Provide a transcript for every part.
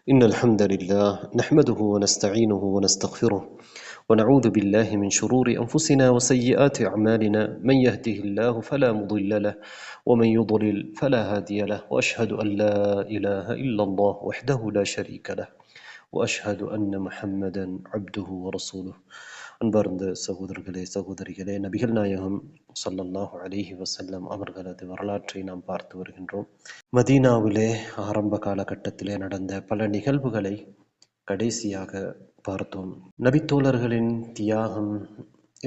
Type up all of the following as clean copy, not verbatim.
إن الحمد لله نحمده ونستعينه ونستغفره ونعوذ بالله من شرور أنفسنا وسيئات أعمالنا من يهده الله فلا مضل له ومن يضلل فلا هادي له وأشهد أن لا إله إلا الله وحده لا شريك له وأشهد أن محمدا عبده ورسوله அன்பார்ந்த சகோதரர்களே சகோதரிகளே, நபிகள் நாயகம் ஸல்லல்லாஹு அலைஹி வஸல்லம் அவர்களது வரலாற்றை நாம் பார்த்து வருகின்றோம். மதீனாவிலே ஆரம்ப காலகட்டத்திலே நடந்த பல நிகழ்வுகளை கடைசியாக பார்த்தோம். நபித்தோழர்களின் தியாகம்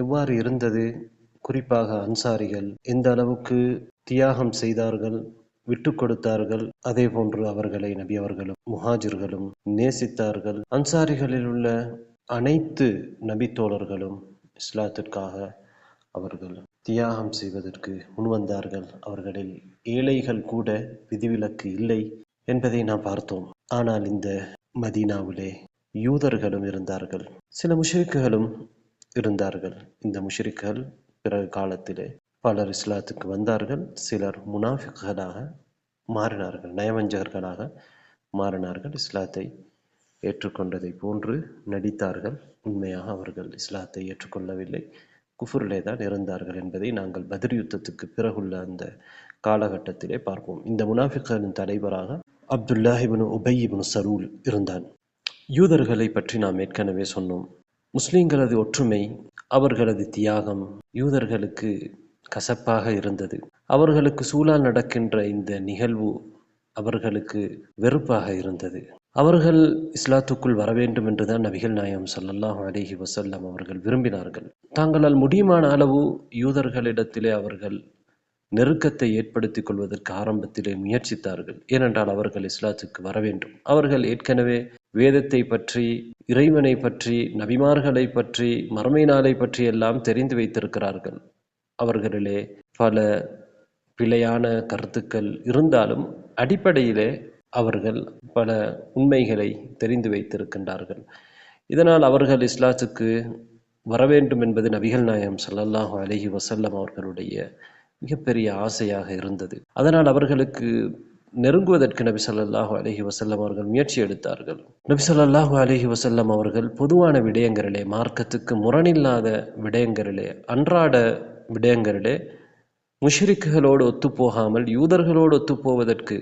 எவ்வாறு இருந்தது, குறிப்பாக அன்சாரிகள் எந்த அளவுக்கு தியாகம் செய்தார்கள், விட்டு கொடுத்தார்கள், அதே போன்று அவர்களை நபி அவர்களும் முஹாஜிர்களும் நேசித்தார்கள். அன்சாரிகளில் உள்ள அனைத்து நபித்தோழர்களும் இஸ்லாத்திற்காக அவர்கள் தியாகம் செய்வதற்கு முன்வந்தார்கள். அவர்களில் ஏழைகள் கூட விதிவிலக்கு இல்லை என்பதை நாம் பார்த்தோம். ஆனால் இந்த மதீனாவிலே யூதர்களும் இருந்தார்கள், சில முஷ்ரிக்குகளும் இருந்தார்கள். இந்த முஷ்ரிக்குகள் பிறகு காலத்திலே பலர் இஸ்லாத்துக்கு வந்தார்கள், சிலர் முனாஃபிக்குகளாக மாறினார்கள், நயவஞ்சகர்களாக மாறினார்கள், இஸ்லாத்தை ஏற்றுக்கொண்டதை போன்று நடித்தார்கள். உண்மையாக அவர்கள் இஸ்லாத்தை ஏற்றுக்கொள்ளவில்லை, குஃபுரிலே தான் இருந்தார்கள் என்பதை நாங்கள் பத்ர் யுத்தத்துக்கு பிறகுள்ள அந்த காலகட்டத்திலே பார்ப்போம். இந்த முனாஃபிக்களின் தலைவராக அப்துல்லாஹ் இப்னு உபை இப்னு சலூல் இருந்தான். யூதர்களை பற்றி நாம் ஏற்கனவே சொன்னோம். முஸ்லிம்களது ஒற்றுமை, அவர்களது தியாகம் யூதர்களுக்கு கசப்பாக இருந்தது. அவர்களுக்கு சூழால் நடக்கின்ற இந்த நிகழ்வு அவர்களுக்கு வெறுப்பாக இருந்தது. அவர்கள் இஸ்லாத்துக்குள் வர வேண்டும் என்றுதான் நபிகள் நாயகம் ஸல்லல்லாஹு அலைஹி வஸல்லம் அவர்கள் விரும்பினார்கள். தாங்களால் முடியுமான அளவு யூதர்களிடத்திலே அவர்கள் நெருக்கத்தை ஏற்படுத்திக் கொள்வதற்கு ஆரம்பத்திலே முயற்சித்தார்கள். ஏனென்றால் அவர்கள் இஸ்லாத்துக்கு வர வேண்டும். அவர்கள் ஏற்கனவே வேதத்தை பற்றி, இறைவனை பற்றி, நபிமார்களை பற்றி, மறுமை நாளை பற்றி எல்லாம் தெரிந்து வைத்திருக்கிறார்கள். அவர்களிலே பல பிழையான கருத்துக்கள் இருந்தாலும் அடிப்படையிலே அவர்கள் பல உண்மைகளை தெரிந்து வைத்திருக்கின்றார்கள். இதனால் அவர்கள் இஸ்லாத்துக்கு வர வேண்டும் என்பது நபிகள் நாயகம் ஸல்லல்லாஹு அலைஹி வஸல்லம் அவர்களுடைய மிகப்பெரிய ஆசையாக இருந்தது. அதனால் அவர்களுக்கு நெருங்குவதற்கு நபி ஸல்லல்லாஹு அலைஹி வஸல்லம் அவர்கள் முயற்சி எடுத்தார்கள். நபி ஸல்லல்லாஹு அலைஹி வஸல்லம் அவர்கள் பொதுவான விடயங்களிலே, மார்க்கத்துக்கு முரணில்லாத விடயங்களிலே, அன்றாட விடயங்களிலே முஷ்ரிக்குகளோடு ஒத்துப்போகாமல் யூதர்களோடு ஒத்துப்போவதற்கு,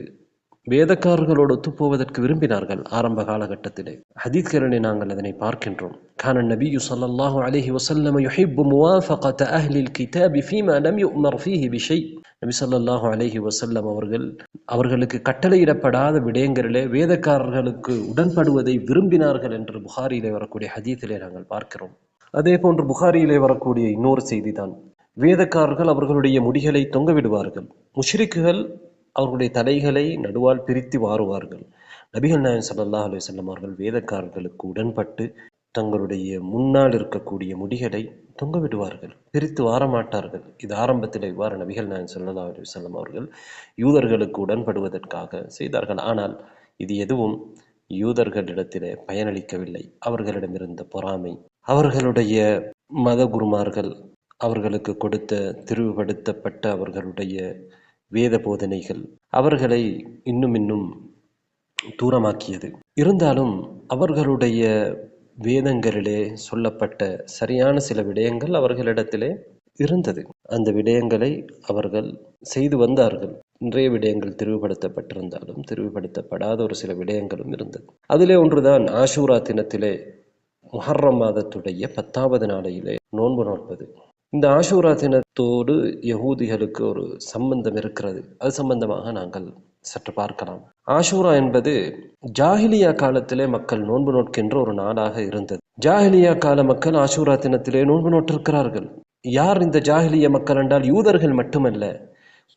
வேதக்காரர்களோடு ஒத்துப்போவதற்கு விரும்பினார்கள் ஆரம்ப காலகட்டத்திலே. ஹதீஸ்களிலே நாங்கள் அதனை பார்க்கின்றோம். கான நபியு ஸல்லல்லாஹு அலைஹி வஸல்லம் யுஹிப்பு முவாஃபகத அஹ்லில் கிதாபி ஃபீமா லம் யுஅமர் ஃபீஹி பிஷை. நபி ஸல்லல்லாஹு அலைஹி வஸல்லம் அவர்களுக்கு கட்டளையிடப்படாத விடயங்களிலே வேதக்காரர்களுக்கு உடன்படுவதை விரும்பினார்கள் என்று புகாரியிலே வரக்கூடிய ஹதீஸிலே நாங்கள் பார்க்கிறோம். அதே போன்று புகாரியிலே வரக்கூடிய இன்னொரு செய்திதான், வேதக்காரர்கள் அவர்களுடைய முடிகளை தொங்கவிடுவார்கள், முஷ்ரிக்குகள் அவர்களுடைய தலைகளை நடுவால் பிரித்து வாருவார்கள். நபிகள் நாயகம் ஸல்லல்லாஹு அலைஹி வஸல்லம் அவர்கள் வேதக்காரர்களுக்கு உடன்பட்டு தங்களுடைய முன்னால் இருக்கக்கூடிய முடிகளை தொங்க விடுவார்கள், பிரித்து வாரமாட்டார்கள். இது ஆரம்பத்தில் இவ்வாறு நபிகள் நாயகம் ஸல்லல்லாஹு அலைஹி வஸல்லம் அவர்கள் யூதர்களுக்கு உடன்படுவதற்காக செய்தார்கள். ஆனால் இது எதுவும் யூதர்களிடத்திலே பயனளிக்கவில்லை. அவர்களிடமிருந்த பொறாமை, அவர்களுடைய மத குருமார்கள் அவர்களுக்கு கொடுத்த திரிவுபடுத்தப்பட்ட அவர்களுடைய வேத போதனைகள் அவர்களை இன்னும் தூரமாக்கியது. இருந்தாலும் அவர்களுடைய வேதங்களிலே சொல்லப்பட்ட சரியான சில விடயங்கள் அவர்களிடத்திலே இருந்தது. அந்த விடயங்களை அவர்கள் செய்து வந்தார்கள். இன்றைய விடயங்கள் திரிவுபடுத்தப்பட்டிருந்தாலும் திரிவுபடுத்தப்படாத ஒரு சில விடயங்களும் இருந்தது. அதிலே ஒன்றுதான் ஆஷூரா தினத்திலே முஹர்ரம் மாதத்துடைய 10வது நாளையிலே நோன்பு நோற்பது. இந்த ஆஷூரா தினத்தோடு யகூதிகளுக்கு ஒரு சம்பந்தம் இருக்கிறது. அது சம்பந்தமாக நாங்கள் சற்று பார்க்கலாம். ஆஷூரா என்பது ஜாஹிலியா காலத்திலே மக்கள் நோன்பு நோக்கின்ற ஒரு நாளாக இருந்தது. ஜாஹிலியா கால மக்கள் ஆஷூரா தினத்திலே நோன்பு நோட்டிருக்கிறார்கள். யார் இந்த ஜாஹிலிய மக்கள் என்றால் யூதர்கள் மட்டுமல்ல,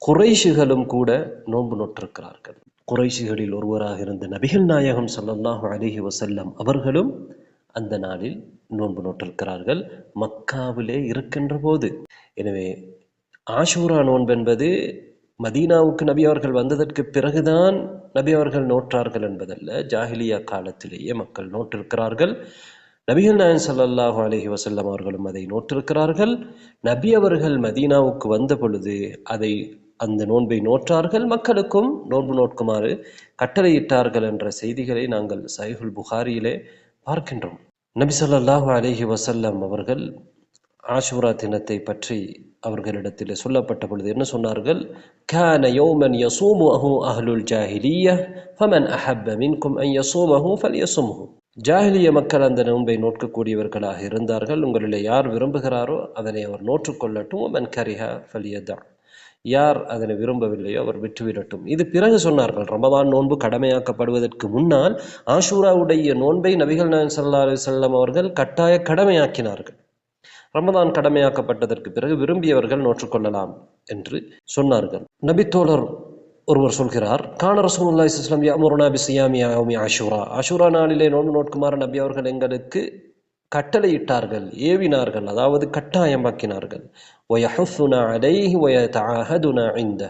குறைஷிகளும் கூட நோன்பு நோட்டிருக்கிறார்கள். குறைஷிகளில் ஒருவராக இருந்த நபிகள் நாயகம் ஸல்லல்லாஹு அலைஹி வஸல்லம் அவர்களும் அந்த நாளில் நோன்பு நோட்டிருக்கிறார்கள், மக்காவிலே இருக்கின்ற போது. எனவே ஆஷூரா நோன்பு என்பது மதீனாவுக்கு நபி அவர்கள் வந்ததற்கு பிறகுதான் நபி அவர்கள் நோற்றார்கள் என்பதல்ல. ஜாஹிலியா காலத்திலேயே மக்கள் நோட்டிருக்கிறார்கள். நபிகள் நாயகம் ஸல்லல்லாஹு அலைஹி வஸல்லம் அவர்களும் அதை நோற்றிருக்கிறார்கள். நபி அவர்கள் மதீனாவுக்கு வந்த பொழுது அதை அந்த நோன்பை நோற்றார்கள், மக்களுக்கும் நோன்பு நோக்குமாறு கட்டளையிட்டார்கள் என்ற செய்திகளை நாங்கள் சஹீஹுல் புகாரியிலே பார்க்கின்றோம். நபி ஸல்லல்லாஹு அலைஹி வஸல்லம் அவர்கள் ஆஷூரா தினத்தை பற்றி அவர்களிடத்தில் சொல்லப்பட்ட பொழுது என்ன சொன்னார்கள்? கான யௌமன் யஸூமுஹு அஹ்லுல் ஜாஹிலிய்ய ஃபமன் அஹப்ப மின்கும் அன் யஸூமஹு ஃபல்யஸும்ஹு. ஜாஹிலிய மக்கள் அந்த நோன்பை நோக்கக்கூடியவர்களாக இருந்தார்கள். உங்களிலே யார் விரும்புகிறாரோ அதனை அவர் நோற்றுக்கொள்ளட்டும். மன் கரிஹா ஃபல்யதா. யார் அதனை விரும்பவில்லையோ அவர் விட்டுவிடட்டும். இது பிறகு சொன்னார்கள். ரமதான் நோன்பு கடமையாக்கப்படுவதற்கு முன்னால் ஆஷூராவுடைய நோன்பை நபிகள் நாயகம் ஸல்லல்லாஹு அலைஹி வஸல்லம் அவர்கள் கட்டாய கடமையாக்கினார்கள். ரமதான் கடமையாக்கப்பட்டதற்கு பிறகு விரும்பியவர்கள் நோற்றுக்கொள்ளலாம் என்று சொன்னார்கள். நபித்தோழர் ஒருவர் சொல்கிறார், கான ரசூலுல்லாஹி ஸல்லல்லாஹு அலைஹி வஸல்லம் யஅமுருனா பிஸியாமி யௌமி ஆஷூரா. ஆஷூரா நாளிலே நோன்பு நோக்குமாறு நபி அவர்கள் எங்களுக்கு கட்டளையிட்டார்கள், ஏவினார்கள், அதாவது கட்டாயமாக்கினார்கள். வயஹுஸுனா அலைஹி வயதஆஹதுனா இன்த.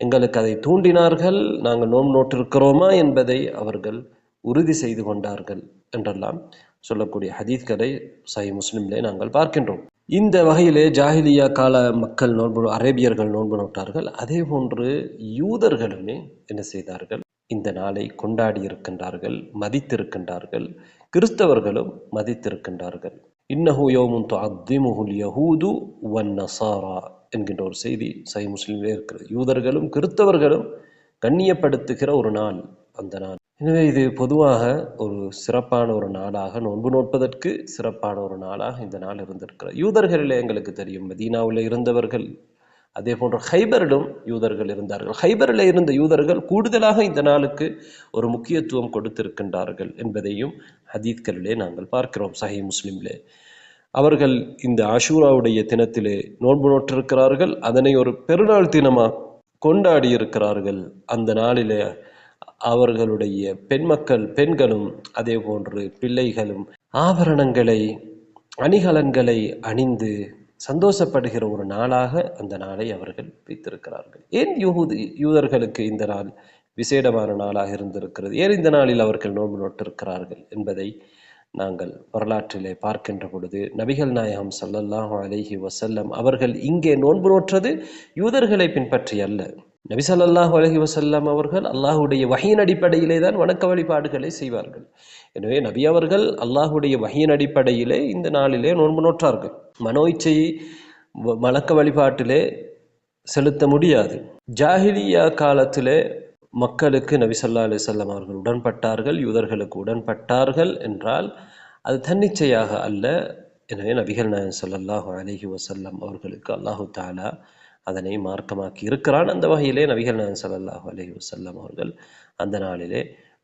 எங்களுக்கு அதை தூண்டினார்கள், நாங்கள் நோன்பு நோற்றிருக்கிறோமா என்பதை அவர்கள் உறுதி செய்து கொண்டார்கள் என்றெல்லாம் சொல்லக்கூடிய ஹதீஸ்களை சஹீஹ் முஸ்லிமிலே நாங்கள் பார்க்கின்றோம். இந்த வகையிலே ஜாஹிலியா கால மக்கள் நோன்பு, அரேபியர்கள் நோன்பு நோட்டார்கள். அதே போன்று யூதர்களுமே என்ன செய்தார்கள்? இந்த நாளை கொண்டாடி இருக்கின்றார்கள், மதித்திருக்கின்றார்கள். கிறிஸ்தவர்களும் மதித்திருக்கின்றார்கள். இன்னஹு யௌமுன் துஅத்திமுஹுல் யஹூது வன் நஸாரா என்கின்ற ஒரு செய்தி சஹீஹ் முஸ்லிமிலே இருக்கிறது. யூதர்களும் கிறிஸ்தவர்களும் கண்ணியப்படுத்துகிற ஒரு நாள் அந்த நாள். எனவே இது பொதுவாக ஒரு சிறப்பான ஒரு நாளாக, நோன்பு நோட்பதற்கு சிறப்பான ஒரு நாளாக இந்த நாள் இருந்திருக்கிறது. யூதர்களிலே எங்களுக்கு தெரியும், மதீனாவில் இருந்தவர்கள், அதே போன்று ஹைபரிலும் யூதர்கள் இருந்தார்கள். ஹைபரில் இருந்த யூதர்கள் கூடுதலாக இந்த நாளுக்கு ஒரு முக்கியத்துவம் கொடுத்திருக்கின்றார்கள் என்பதையும் ஹதீத்களிலே நாங்கள் பார்க்கிறோம். சஹீஹ் முஸ்லிமிலே அவர்கள் இந்த ஆஷூராவுடைய தினத்திலே நோன்பு நோற்றிருக்கிறார்கள். அதனை ஒரு பெருநாள் தினமாக கொண்டாடி இருக்கிறார்கள். அந்த நாளிலே அவர்களுடைய பெண்களும் அதே போன்று பிள்ளைகளும் ஆபரணங்களை, அணிகலன்களை அணிந்து சந்தோஷப்படுகிற ஒரு நாளாக அந்த நாளை அவர்கள் வைத்திருக்கிறார்கள். ஏன் யூதர்களுக்கு இந்த நாள் விசேடமான நாளாக இருந்திருக்கிறது? ஏன் இந்த நாளில் அவர்கள் நோன்பு நோட்டிருக்கிறார்கள் என்பதை நாங்கள் வரலாற்றிலே பார்க்கின்ற பொழுது, நபிகள் நாயகம் ஸல்லல்லாஹு அலைஹி வஸல்லம் அவர்கள் இங்கே நோன்பு நோற்றது யூதர்களை பின்பற்றி அல்ல. நபி ஸல்லல்லாஹு அலைஹி வஸல்லம் அவர்கள் அல்லாஹுடைய வஹீயின் அடிப்படையிலே தான் வணக்க வழிபாடுகளை செய்வார்கள். எனவே நபி அவர்கள் அல்லாஹுடைய வஹீயின் அடிப்படையிலே இந்த நாளிலே நோன்பு நோற்றார்கள். மனோ இச்சையை வணக்க வழிபாட்டிலே செலுத்த முடியாது. ஜாஹிலியா காலத்திலே மக்களுக்கு நபி ஸல்லல்லாஹு அலைஹி வஸல்லம் அவர்கள் உடன்பட்டார்கள், யூதர்களுக்கு உடன்பட்டார்கள் என்றால் அது தன்னிச்சையாக அல்ல. எனவே நபிகள் நாயகம் ஸல்லல்லாஹு அலைஹி வஸல்லம் அவர்களுக்கு அல்லாஹு தஆலா அதனை மார்க்கமாக்கி இருக்கிறான். அந்த வகையிலே நபிகள் நாயகம் ஸல்லல்லாஹு அலைஹி வஸல்லம் அவர்கள் அந்த நாளிலே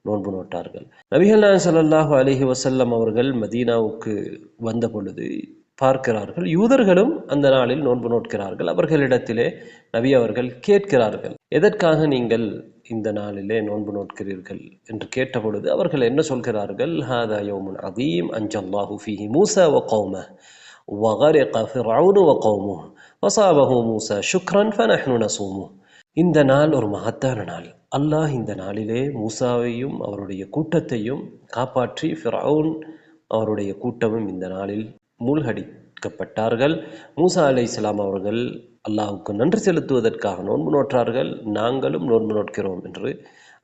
நோன்பு நோட்டார்கள். நபிகள் நாயகம் ஸல்லல்லாஹு அலைஹி வஸல்லம் அவர்கள் மதீனாவுக்கு வந்த பொழுது பார்க்கிறார்கள், யூதர்களும் அந்த நாளில் நோன்பு நோட்கிறார்கள். அவர்களிடத்திலே நபி அவர்கள் கேட்கிறார்கள், எதற்காக நீங்கள் இந்த நாளிலே நோன்பு நோட்கிறீர்கள் என்று கேட்ட பொழுது அவர்கள் என்ன சொல்கிறார்கள்? ஹாதா யௌமுன் அதீம் அன்ஜல்லாஹு ஃபீஹி மூஸா வ கௌமஹு வ கரிக ஃபிர்அவுனு வ கௌமுஹு வஸாபஹு மூஸா ஷுக்ரன் ஃபநஹ்னு நஸூமுஹு. இந்த நாள் ஒரு மகத்தான நாள். அல்லாஹ் இந்த நாளிலே மூசாவையும் அவருடைய கூட்டத்தையும் காப்பாற்றி, ஃபிர்அவுன் அவருடைய கூட்டமும் இந்த நாளில் மூழ்கடிக்கப்பட்டார்கள். மூசா அலைஹிஸ்ஸலாம் அவர்கள் அல்லாஹ்வுக்கு நன்றி செலுத்துவதற்காக நோன்பு நோற்றார்கள். நாங்களும் நோன்பு நோட்கிறோம் என்று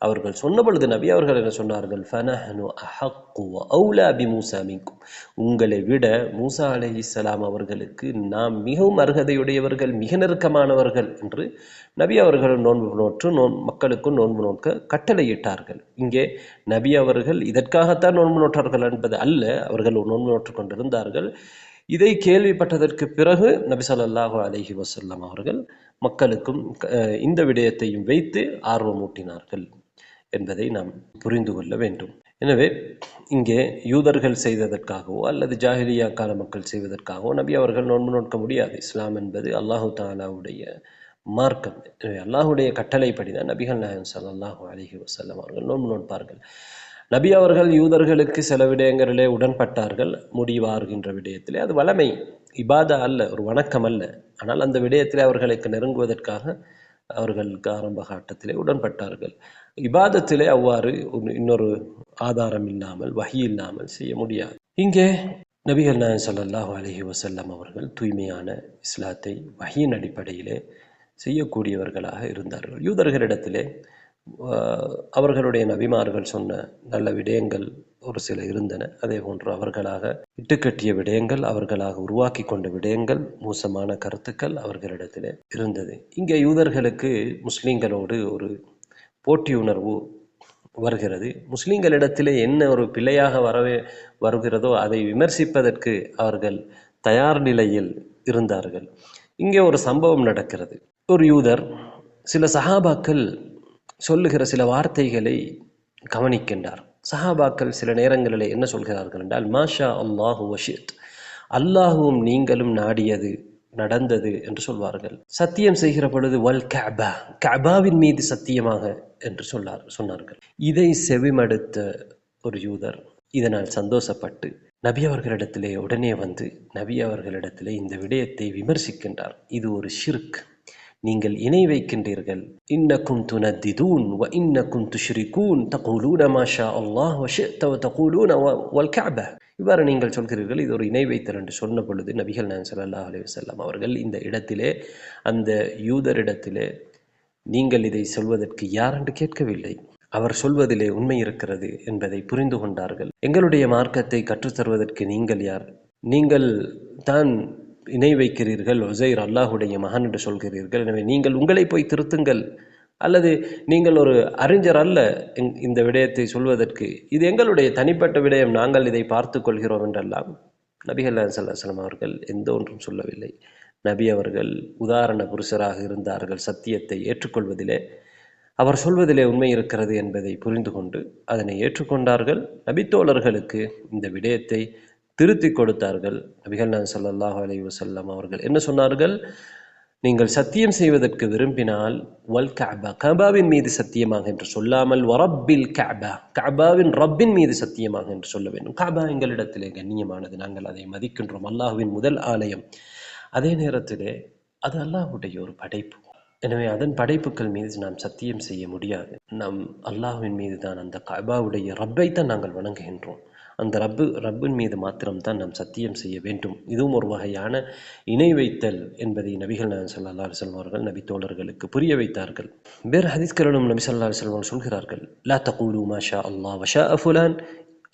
அவர்கள் சொன்ன பொழுது நபி அவர்கள் என்ன சொன்னார்கள்? ஃபனஹ்னு அஹக்கு வ அவுலா பிமூஸா மின்கும். உங்களை விட மூசா அலைஹிஸ்ஸலாம் அவர்களுக்கு நாம் மிகவும் அர்ஹதையுடையவர்கள், மிக நெருக்கமானவர்கள் என்று நபி அவர்கள் நோன்பு நோற்று மக்களுக்கும் நோன்பு நோக்க கட்டளையிட்டார்கள். இங்கே நபி அவர்கள் இதற்காகத்தான் நோன்பு நோற்றார்கள் என்பது அல்ல, அவர்கள் நோன்பு நோற்று கொண்டிருந்தார்கள். இதை கேள்விப்பட்டதற்கு பிறகு நபி ஸல்லல்லாஹு அலைஹி வஸல்லம் அவர்கள் மக்களுக்கும் இந்த விடயத்தையும் வைத்து ஆர்வமூட்டினார்கள் என்பதை நாம் புரிந்து கொள்ள வேண்டும். எனவே இங்கே யூதர்கள் செய்ததற்காகவோ அல்லது ஜாஹிலியா கால மக்கள் செய்வதற்காகவோ நபி அவர்கள் நோன்பு நோக்க முடியாது. இஸ்லாம் என்பது அல்லாஹு தஆலாவுடைய மார்க்கம். எனவே அல்லாஹுடைய கட்டளைப்படிதான் நபிகள் நாயகம் ஸல்லல்லாஹு அலைஹி வஸல்லம் அவர்கள் நோன்பு நோட்பார்கள். நபி அவர்கள் யூதர்களுக்கு சில விடயங்களிலே உடன்பட்டார்கள். முடிவார்கின்ற விடயத்திலே அது வளமை, இபாதா அல்ல, ஒரு வணக்கம் அல்ல. ஆனால் அந்த விடயத்திலே அவர்களுக்கு நெருங்குவதற்காக அவர்களுக்கு ஆரம்ப காட்டத்திலே உடன்பட்டார்கள். இபாதத்திலே அவ்வாறு இன்னொரு ஆதாரம் இல்லாமல், வஹி இல்லாமல் செய்ய முடியாது. இங்கே நபிகள் நாயகம் ஸல்லல்லாஹு அலைஹி வஸல்லம் அவர்கள் தூய்மையான இஸ்லாத்தை வஹியின் அடிப்படையிலே செய்யக்கூடியவர்களாக இருந்தார்கள். யூதர்களிடத்திலே அவர்களுடைய நபிமார்கள் சொன்ன நல்ல விடயங்கள் ஒரு சில இருந்தன. அதே போன்று அவர்களாக இட்டுக்கட்டிய விடயங்கள், அவர்களாக உருவாக்கி கொண்ட விடயங்கள், மோசமான கருத்துக்கள் அவர்களிடத்திலே இருந்தது. இங்கே யூதர்களுக்கு முஸ்லிம்களோடு ஒரு போட்டி உணர்வு வருகிறது. முஸ்லிம்களிடத்திலே என்ன ஒரு பிழையாக வருகிறதோ அதை விமர்சிப்பதற்கு அவர்கள் தயார் நிலையில் இருந்தார்கள். இங்கே ஒரு சம்பவம் நடக்கிறது. ஒரு யூதர் சில சஹாபாக்கள் சொல்லுகிற சில வார்த்தைகளை கவனிக்கின்றார். சஹாபாக்கள் சில நேரங்களிலே என்ன சொல்கிறார்கள் என்றால், மாஷா அல்லாஹு வஷித், அல்லாஹுவும் நீங்களும் நாடியது நடந்தது என்று சொல்வார்கள். சத்தியம் செய்கிற பொழுது வல் கஅபா, கஅபாவின் மீது சத்தியமாக என்று சொன்னார்கள். இதை செவிமடுத்த ஒரு யூதர் இதனால் சந்தோஷப்பட்டு நபி அவர்களிடத்திலே உடனே வந்து நபி அவர்களிடத்திலே இந்த விடயத்தை விமர்சிக்கின்றார். இது ஒரு ஷிர்க், நீங்கள் இணை வைக்கின்றீர்கள். இன்னக்கும் துனத்திதூன் வ இன்னக்கும் துஷ்ரிகூன் தகூலூன மாஷா அல்லாஹ் வ ஷிஅத வ தகூலூன வல் கஅபா. இவ்வாறு நீங்கள் சொல்கிறீர்கள், இது ஒரு இணை வைத்தல் என்று சொன்ன பொழுது நபிகள் நாயகம் ஸல்லல்லாஹு அலைஹி வஸல்லம் அவர்கள் இந்த இடத்திலே அந்த யூதரிடத்திலே நீங்கள் இதை சொல்வதற்கு யார் என்று கேட்கவில்லை. அவர் சொல்வதிலே உண்மை இருக்கிறது என்பதை புரிந்து கொண்டார்கள். எங்களுடைய மார்க்கத்தை கற்றுத்தருவதற்கு நீங்கள் யார்? நீங்கள் தான் இணை வைக்கிறீர்கள், உஸைர் அல்லாஹுடைய மகன் என்று சொல்கிறீர்கள். எனவே நீங்கள் உங்களை போய் திருத்துங்கள், அல்லது நீங்கள் ஒரு அறிஞர் அல்ல இந்த விடயத்தை சொல்வதற்கு, இது எங்களுடைய தனிப்பட்ட விடயம், நாங்கள் இதை பார்த்து கொள்கிறோம் என்றெல்லாம் நபிகள் நாயகம் ஸல்லல்லாஹு அலைஹி வஸல்லம் அவர்கள் எந்த ஒன்றும் சொல்லவில்லை. நபி அவர்கள் உதாரண புருஷராக இருந்தார்கள். சத்தியத்தை ஏற்றுக்கொள்வதிலே, அவர் சொல்வதிலே உண்மை இருக்கிறது என்பதை புரிந்து கொண்டு அதனை ஏற்றுக்கொண்டார்கள். நபித்தோழர்களுக்கு இந்த விடயத்தை திருத்தி கொடுத்தார்கள். நபிகள் நாயகம் ஸல்லல்லாஹு அலைஹி வஸல்லம் அவர்கள் என்ன சொன்னார்கள்? நீங்கள் சத்தியம் செய்வதற்கு விரும்பினால் வல் கஅபா, கஅபாவின் மீது சத்தியமாக என்று சொல்லாமல் வரப்பில் கஅபா, கஅபாவின் ரப்பின் மீது சத்தியமாக என்று சொல்ல வேண்டும். கஅபா எங்களிடத்திலே கண்ணியமானது, நாங்கள் அதை மதிக்கின்றோம், அல்லாஹ்வின் முதல் ஆலயம். அதே நேரத்திலே அது அல்லாஹ்வுடைய ஒரு படைப்பு. எனவே அதன் படைப்புகள் மீது நாம் சத்தியம் செய்ய முடியாது. நாம் அல்லாஹ்வின் மீது தான், அந்த கஅபாவுடைய ரப்பைத்தான் நாங்கள் வணங்குகின்றோம். அந்த ரப்பின் மீது மாத்திரம்தான் நாம் சத்தியம் செய்ய வேண்டும். இதுவும் ஒரு வகையான இணை வைத்தல் என்பதை நபிகள் நாயகம் ஸல்லல்லாஹு அலைஹி வஸல்லம் அவர்கள் நபி தோழர்களுக்கு புரிய வைத்தார்கள். வேறு ஹதீஸ்களிலும் நபி ஸல்லல்லாஹு அலைஹி வஸல்லம் சொல்கிறார்கள், லா தகூலு மாஷா அல்லாஹ் வஷாஅ ஃபுலான்,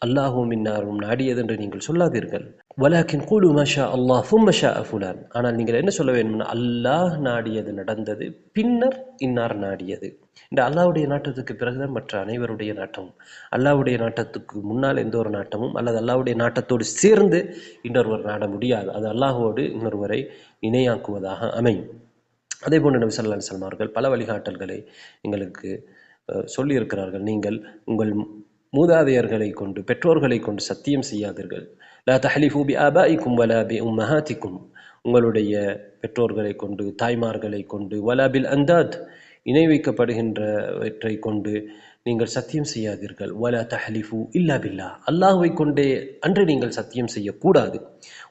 அல்லாஹும் இன்னாரும் நாடியது என்று நீங்கள் சொல்லாதீர்கள். வலாக்கின் கூலு மாஷா அல்லாஹ் சும்ம ஷாஅ ஃபுலான், ஆனால் நீங்கள் என்ன சொல்ல வேண்டும்? அல்லாஹ் நாடியது நடந்தது, பின்னர் இன்னார் நாடியது. இந்த அல்லாஹ்வுடைய நாட்டத்துக்கு பிறகுதான் மற்ற அனைவருடைய நாட்டமும், அல்லாஹ்வுடைய நாட்டத்துக்கு முன்னால் எந்த ஒரு நாட்டமும் அல்லது அல்லாஹ்வுடைய நாட்டத்தோடு சேர்ந்து இன்னொருவர் நாட முடியாது. அது அல்லாஹ்வோடு இன்னொருவரை இணையாக்குவதாக அமையும். அதே போன்று நபி ஸல்லல்லாஹு அலைஹி வஸல்லம் அவர்கள் பல வழிகாட்டல்களை எங்களுக்கு சொல்லியிருக்கிறார்கள். நீங்கள் உங்கள் மூதாதையர்களை கொண்டு, பெற்றோர்களை கொண்டு சத்தியம் செய்யாதீர்கள். லா தஹ்லிஃபு பி ஆபாஇக்கும் வலா பி உம்மஹாத்திக்கும், உங்களுடைய பெற்றோர்களை கொண்டு, தாய்மார்களை கொண்டு, வலா பில் அந்தாத், இணை வைக்கப்படுகின்றவற்றை கொண்டு நீங்கள் சத்தியம் செய்யாதீர்கள். வலா தஹ்லிஃபு இல்லா பில்லாஹ், அல்லாஹ்வை கொண்டே அன்று நீங்கள் சத்தியம் செய்யக்கூடாது.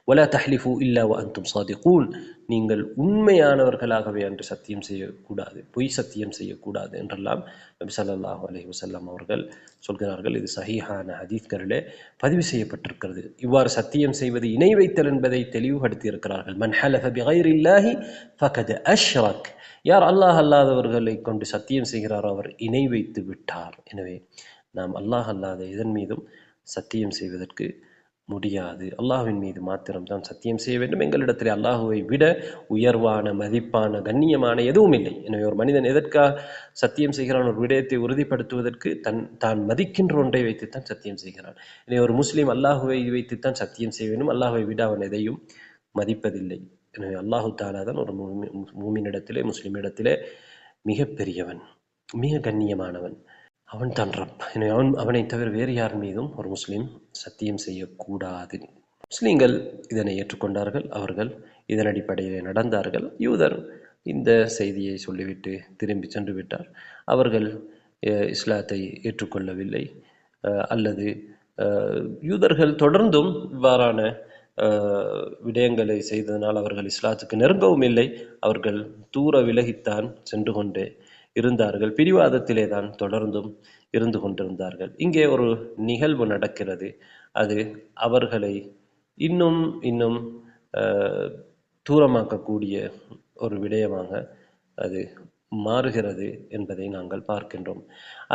வலா தஹ்லிஃபு இல்லா வ அன்தும் சாதிகூன், நீங்கள் உண்மையானவர்களாகவே அன்று சத்தியம் செய்யக்கூடாது, பொய் சத்தியம் செய்யக்கூடாது என்றெல்லாம் நபி ஸல்லல்லாஹு அலைஹி வஸல்லம் அவர்கள் சொல்கிறார்கள். இது சஹீஹான ஹதீஸ்களிலே பதிவு செய்யப்பட்டிருக்கிறது. இவ்வாறு சத்தியம் செய்வது இணை வைத்தல் என்பதை தெளிவுபடுத்தி இருக்கிறார்கள். மன் ஹலஃப பிகைரில்லாஹி ஃபகத் அஷ்ரக், யார் அல்லாஹ் அல்லாதவர்களை கொண்டு சத்தியம் செய்கிறாரோ அவர் இணை வைத்து விட்டார். எனவே நாம் அல்லாஹ் அல்லாத இதன் மீதும் சத்தியம் செய்வதற்கு முடியாது. அல்லாஹ்வின் மீது மாத்திரம்தான் சத்தியம் செய்ய வேண்டும். எங்களிடத்தில் அல்லாஹுவை விட உயர்வான, மதிப்பான, கண்ணியமான எதுவும் இல்லை. எனவே ஒரு மனிதன் எதற்காக சத்தியம் செய்கிறான்? ஒரு விடயத்தை உறுதிப்படுத்துவதற்கு தான் மதிக்கின்ற ஒன்றை வைத்துத்தான் சத்தியம் செய்கிறான். எனவே ஒரு முஸ்லீம் அல்லாஹுவை வைத்துத்தான் சத்தியம் செய்ய வேண்டும். அல்லாஹுவை விட அவன் எதையும் மதிப்பதில்லை. எனவே அல்லாஹு தஆலா தான் ஒரு மூமினிடத்திலே, முஸ்லிமிடத்திலே மிக பெரியவன், மிக கண்ணியமானவன். அவன் தான் ரப். எனவே அவனை தவிர வேறு யார் மீதும் ஒரு முஸ்லீம் சத்தியம் செய்யக்கூடாது. முஸ்லீம்கள் இதனை ஏற்றுக்கொண்டார்கள். அவர்கள் இதன் அடிப்படையில் நடந்தார்கள். யூதர் இந்த செய்தியை சொல்லிவிட்டு திரும்பி சென்று விட்டார். அவர்கள் இஸ்லாத்தை ஏற்றுக்கொள்ளவில்லை. அல்லது யூதர்கள் தொடர்ந்தும் இவ்வாறான விடயங்களை செய்ததனால் அவர்கள் இஸ்லாத்துக்கு நெருங்கவும் இல்லை. அவர்கள் தூர விலகித்தான் சென்று கொண்டே இருந்தார்கள். பிடிவாதத்திலே தான் தொடர்ந்தும் இருந்து கொண்டிருந்தார்கள். இங்கே ஒரு நிகழ்வு நடக்கிறது. அது அவர்களை இன்னும் தூரமாக்கக்கூடிய ஒரு விடயமாக அது மாறுகிறது என்பதை நாங்கள் பார்க்கின்றோம்.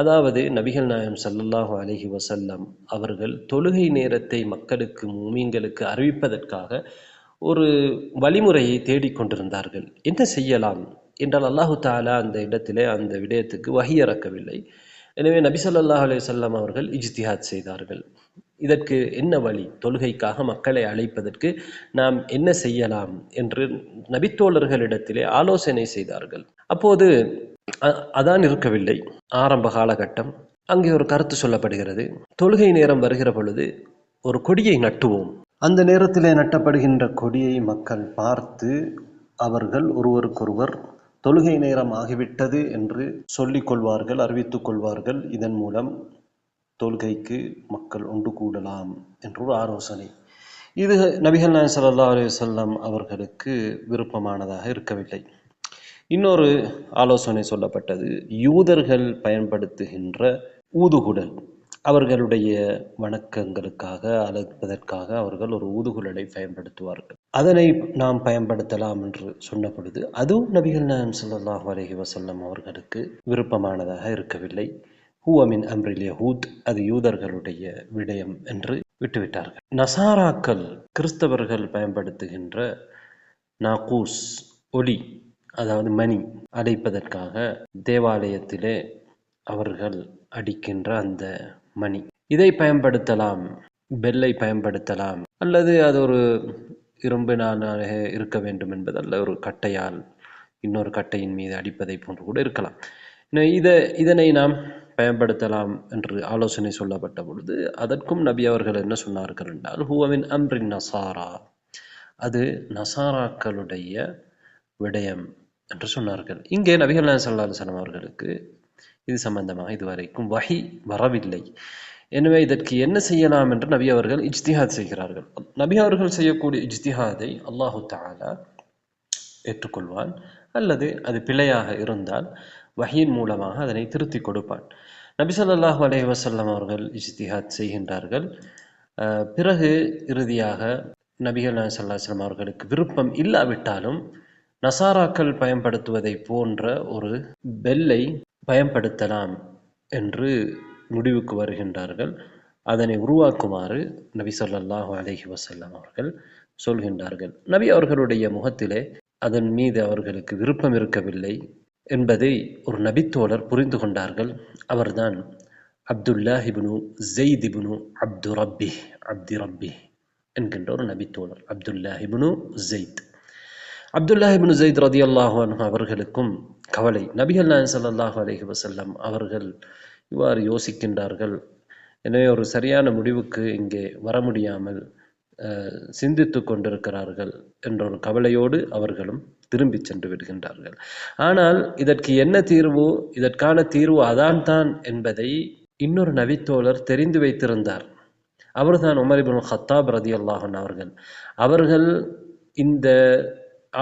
அதாவது நபிகள் நாயகம் ஸல்லல்லாஹு அலைஹி வஸல்லம் அவர்கள் தொழுகை நேரத்தை மக்களுக்கு முஃமின்களுக்கு அறிவிப்பதற்காக ஒரு வழிமுறையை தேடிக்கொண்டிருந்தார்கள். என்ன செய்யலாம் என்றால் அல்லாஹு தஆலா அந்த இடத்திலே அந்த விடயத்துக்கு வஹி இறக்கவில்லை. எனவே நபி ஸல்லல்லாஹு அலைஹி வஸல்லம் அவர்கள் இஜ்திஹாத் செய்தார்கள். இதற்கு என்ன வழி, தொழுகைக்காக மக்களை அழைப்பதற்கு நாம் என்ன செய்யலாம் என்று நபித்தோழர்களிடத்திலே ஆலோசனை செய்தார்கள். அப்போது அதான் இருக்கவில்லை, ஆரம்ப காலகட்டம். அங்கே ஒரு கருத்து சொல்லப்படுகிறது, தொழுகை நேரம் வருகிற பொழுது ஒரு கொடியை நட்டுவோம். அந்த நேரத்திலே நட்டப்படுகின்ற கொடியை மக்கள் பார்த்து அவர்கள் ஒருவருக்கொருவர் தொழுகை நேரம் ஆகிவிட்டது என்று சொல்லிக் கொள்வார்கள், அறிவித்துக் கொள்வார்கள். இதன் மூலம் தொழுகைக்கு மக்கள் ஒன்று கூடலாம் என்ற ஒரு ஆலோசனை. இது நபிகள் நாயகம் ஸல்லல்லாஹு அலைஹி வஸல்லம் அவர்களுக்கு விருப்பமானதாக இருக்கவில்லை. இன்னொரு ஆலோசனை சொல்லப்பட்டது, யூதர்கள் பயன்படுத்துகின்ற ஊதுகுழல், அவர்களுடைய வணக்கங்களுக்காக அழைப்பதற்காக அவர்கள் ஒரு ஊதுகுழலை பயன்படுத்துவார்கள், அதனை நாம் பயன்படுத்தலாம் என்று சொன்ன பொழுது அதுவும் நபிகள் நாயகம் ஸல்லல்லாஹு அலைஹி வஸல்லம் அவர்களுக்கு விருப்பமானதாக இருக்கவில்லை. ஹுவ மின் அம்ரில் யஹூத், அது யூதர்களுடைய விடயம் என்று விட்டுவிட்டார்கள். நசாராக்கள், கிறிஸ்தவர்கள் பயன்படுத்துகின்ற நாகூஸ், ஒலி, அதாவது மணி அடைப்பதற்காக தேவாலயத்திலே அவர்கள் அடிக்கின்ற அந்த மணி, இதை பயன்படுத்தலாம், பெல்லை பயன்படுத்தலாம், அல்லது அது ஒரு இரும்பினால இருக்க வேண்டும் என்பதல்ல, ஒரு கட்டையால் இன்னொரு கட்டையின் மீது அடிப்பதை போன்று கூட இருக்கலாம். இதனை நாம் பயன்படுத்தலாம் என்று ஆலோசனை சொல்லப்பட்ட பொழுது அதற்கும் நபி அவர்கள் என்ன சொன்னார்கள் என்றால், ஹுவமின் அம்ரின் நசாரா, அது நசாராக்களுடைய விடயம் என்று சொன்னார்கள். இங்கே நபிகள் நாயகம் ஸல்லல்லாஹு அலைஹி வஸல்லம் அவர்களுக்கு இது சம்பந்தமாக இதுவரைக்கும் வஹி வரவில்லை. எனவே இதற்கு என்ன செய்யலாம் என்று நபி அவர்கள் இஜ்திஹாத் செய்கிறார்கள். நபி அவர்கள் செய்யக்கூடிய இஜ்திஹாதை அல்லாஹு தஆலா ஏற்றுக்கொள்வான், அல்லது அது பிழையாக இருந்தால் வஹியின் மூலமாக அதனை திருத்தி கொடுப்பான். நபி ஸல்லல்லாஹு அலைஹி வஸல்லம் அவர்கள் இஜ்திஹாத் செய்கின்றார்கள். பிறகு இறுதியாக நபிகள் நாயகம் ஸல்லல்லாஹு அலைஹி வஸல்லம் அவர்களுக்கு விருப்பம் இல்லாவிட்டாலும் நசாராக்கள் பயன்படுத்துவதை போன்ற ஒரு பெல்லை பயன்படுத்தலாம் என்று முடிவுக்கு வருகின்றார்கள். அதனை உருவாக்குமாறு நபி ஸல்லல்லாஹு அலைஹி வஸல்லம் அவர்கள் சொல்கின்றார்கள். நபி அவர்களுடைய முகத்திலே அதன் மீது அவர்களுக்கு விருப்பம் இருக்கவில்லை என்பதை ஒரு நபித்தோழர் புரிந்து கொண்டார்கள். அவர்தான் அப்துல்லாஹ் இப்னு ஸைத் இப்னு அப்தி ரப்பி என்கின்ற ஒரு நபித்தோழர். அப்துல்லாஹ் இப்னு ஸைத் ரலியல்லாஹு அன்ஹு அவர்களுக்கும் கவலை. நபிகள் நாயகம் ஸல்லல்லாஹு அலைஹி வஸல்லம் அவர்கள் இவ்வாறு யோசிக்கின்றார்கள், எனவே ஒரு சரியான முடிவுக்கு இங்கே வர முடியாமல் சிந்தித்து கொண்டிருக்கிறார்கள் என்ற ஒரு கவலையோடு அவர்களும் திரும்பி சென்று விடுகின்றார்கள். ஆனால் இதற்கு என்ன தீர்வு, இதற்கான தீர்வு அதான் தான் என்பதை இன்னொரு நபித்தோழர் தெரிந்து வைத்திருந்தார். அவர்தான் உமர் இப்னு கத்தாப் ரலியல்லாஹு அன்ஹு அவர்கள் இந்த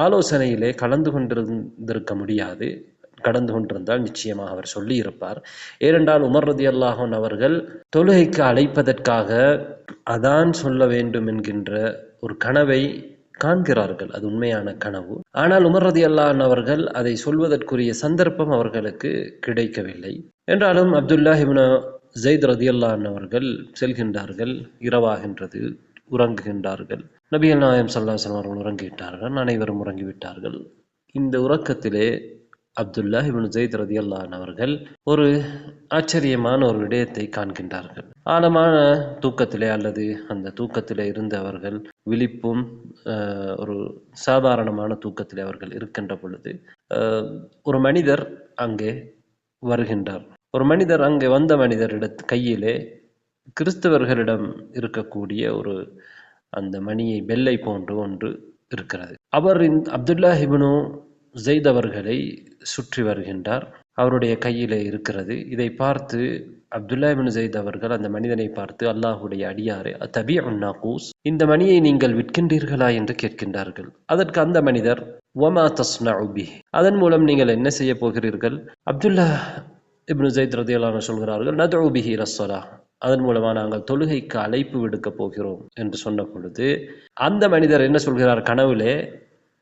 ஆலோசனையிலே கலந்து கொண்டிருந்தால் நிச்சயமாக அவர் சொல்லி இருப்பார். ஏனென்றால் உமர் ரலியல்லாஹு அன்ஹு அவர்கள் தொழுகைக்கு அழைப்பதற்காக அதான் சொல்ல வேண்டும் என்கின்ற ஒரு கனவை காண்கிறார்கள். அது உண்மையான கனவு. ஆனால் உமர் ரலியல்லாஹு அன்ஹு அவர்கள் அதை சொல்வதற்குரிய சந்தர்ப்பம் அவர்களுக்கு கிடைக்கவில்லை. என்றாலும் அப்துல்லாஹ் இப்னு ஸைத் ரலியல்லாஹு அன்ஹு அவர்கள் செல்கின்றார்கள். இரவாகின்றது, உறங்குகின்றார்கள். நபிகள் நாயகம் ஸல்லல்லாஹு அலைஹி வஸல்லம் அவர்கள் உறங்கிவிட்டார்கள். அனைவரும் உறங்கிவிட்டார்கள். இந்த உறக்கத்திலே அப்துல்லாஹ் இப்னு ஸைத் ரலியல்லாஹு அன்ஹு அவர்கள் ஒரு ஆச்சரியமான ஒரு விடயத்தை காண்கின்றார்கள். ஆழமான தூக்கத்திலே அல்லது அந்த தூக்கத்திலே இருந்த அவர்கள் விழிப்பும் ஒரு சாதாரணமான தூக்கத்திலே அவர்கள் இருக்கின்ற பொழுது ஒரு மனிதர் அங்கே வருகின்றார். ஒரு மனிதர் அங்கே வந்த மனிதரிடத்து கையிலே கிறிஸ்தவர்களிடம் இருக்கக்கூடிய ஒரு அந்த மணியை, பெல்லை போன்று ஒன்று இருக்கிறது. அவர் அப்துல்லாஹ் இப்னு ஸைத் அவர்களை சுற்றி வருகின்றார். அவருடைய கையிலே இருக்கிறது. இதை பார்த்து அப்துல்லாஹ் இப்னு ஸைத் அவர்கள் அந்த மனிதனை பார்த்து, அல்லாஹுடைய அடியாரே, தபீஉன் நாகூஸ், இந்த மணியை நீங்கள் விற்கின்றீர்களா என்று கேட்கின்றார்கள். அதற்கு அந்த மனிதர், வமா தஸ்னஉ பிஹி, அதன் மூலம் நீங்கள் என்ன செய்ய போகிறீர்கள்? அப்துல்லாஹ் இப்னு ஸைத் ரலியல்லாஹு அன்ஹு சொல்கிறார்கள், நதுஉ பிஹி இலஸ்ஸலாஹ், அதன் மூலமாக நாங்கள் தொழுகைக்கு அழைப்பு விடுக்க போகிறோம் என்று சொன்ன பொழுது அந்த மனிதர் என்ன சொல்கிறார்? கனவுலே,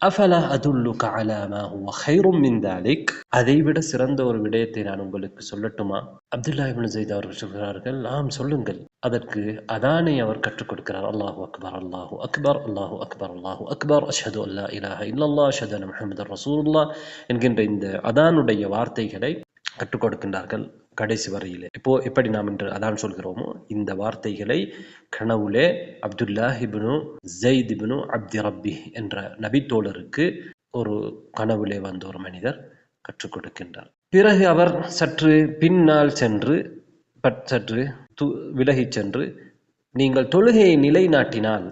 அஃபலா அதுல்லுக அலா மா ஹுவ கைரும் மின் தாலிக், அதைவிட சிறந்த ஒரு விடயத்தை நான் உங்களுக்கு சொல்லட்டுமா? அப்துல்லாஹ் இப்னு ஸைத் அவர்கள் சொல்கிறார்கள், ஆம் சொல்லுங்கள். அதற்கு அதானை அவர் கற்றுக் கொடுக்கிறார். அல்லாஹு அக்பர் அல்லாஹு அக்பர் அல்லாஹு அக்பர் அல்லாஹு அக்பர் அஷ்ஹது அல்லா இலாஹ இல்லல்லாஹ் அஷ்ஹது அன்ன முஹம்மதர் ரசூலுல்லாஹ் என்கின்ற இந்த அதானுடைய வார்த்தைகளை கற்றுக் கொடுக்கின்றார்கள் கடைசி வரையிலே. இப்போ எப்படி நாம் இன்று அதான் சொல்கிறோமோ இந்த வார்த்தைகளை கனவுலே அப்துல்லாஹ் இப்னு ஸைத் இப்னு அப்தி ரப்பி என்ற நபித்தோழருக்கு ஒரு கனவுலே வந்த ஒரு மனிதர் கற்றுக் கொடுக்கின்றார். பிறகு அவர் சற்று பின்னால் சென்று சற்று விலகிச் சென்று, நீங்கள் தொழுகையை நிலைநாட்டினால்,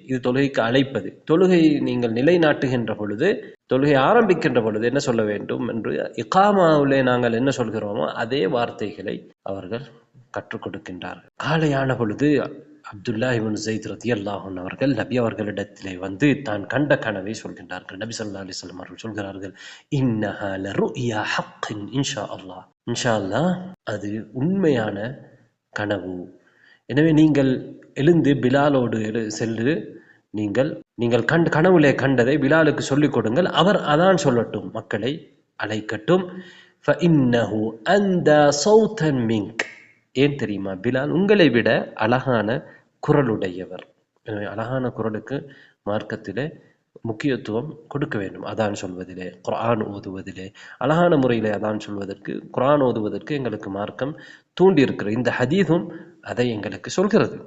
இது தொழுகைக்கு அழைப்பது, தொழுகையை நீங்கள் நிலைநாட்டுகின்ற பொழுது, தொழுகை ஆரம்பிக்கின்ற பொழுது என்ன சொல்ல வேண்டும் என்று இகாமாவிலே நாங்கள் என்ன சொல்கிறோமோ அதே வார்த்தைகளை அவர்கள் கற்றுக் கொடுக்கின்றார்கள். காலையான பொழுது அப்துல்லாஹ் இப்னு ஸைத் ரலியல்லாஹு அன்ஹு அவர்கள் நபி அவர்களிடத்திலே வந்து தான் கண்ட கனவை சொல்கின்றார்கள். நபி ஸல்லல்லாஹு அலைஹி வஸல்லம் அவர்கள் சொல்கிறார்கள், இன்னஹா லருயா ஹக்கின் இன்ஷா அல்லாஹ், இன்ஷா அல்லாஹ் அது உண்மையான கனவு. எனவே நீங்கள் எழுந்து பிலாலோடு சென்று நீங்கள் கனவுலே கண்டதை பிலாலுக்கு சொல்லிக் கொடுங்கள், அவர் அதான் சொல்லட்டும், மக்களை அழைக்கட்டும். ஃபஇன்னஹு அந்தா ஸௌதன் மின்க், ஏன் தெரியுமா? பிலால் உங்களை விட அழகான குரலுடையவர். எனவே அழகான குரலுக்கு மார்க்கத்திலே முக்கியத்துவம் கொடுக்க வேண்டும். அதான் சொல்வதிலே, குர்ஆன் ஓதுவதிலே, அழகான முறையிலே அதான் சொல்வதற்கு, குர்ஆன் ஓதுவதற்கு எங்களுக்கு மார்க்கம் தூண்டி இருக்கிறது. இந்த ஹதீஸும் அதை எங்களுக்கு சொல்கிறது.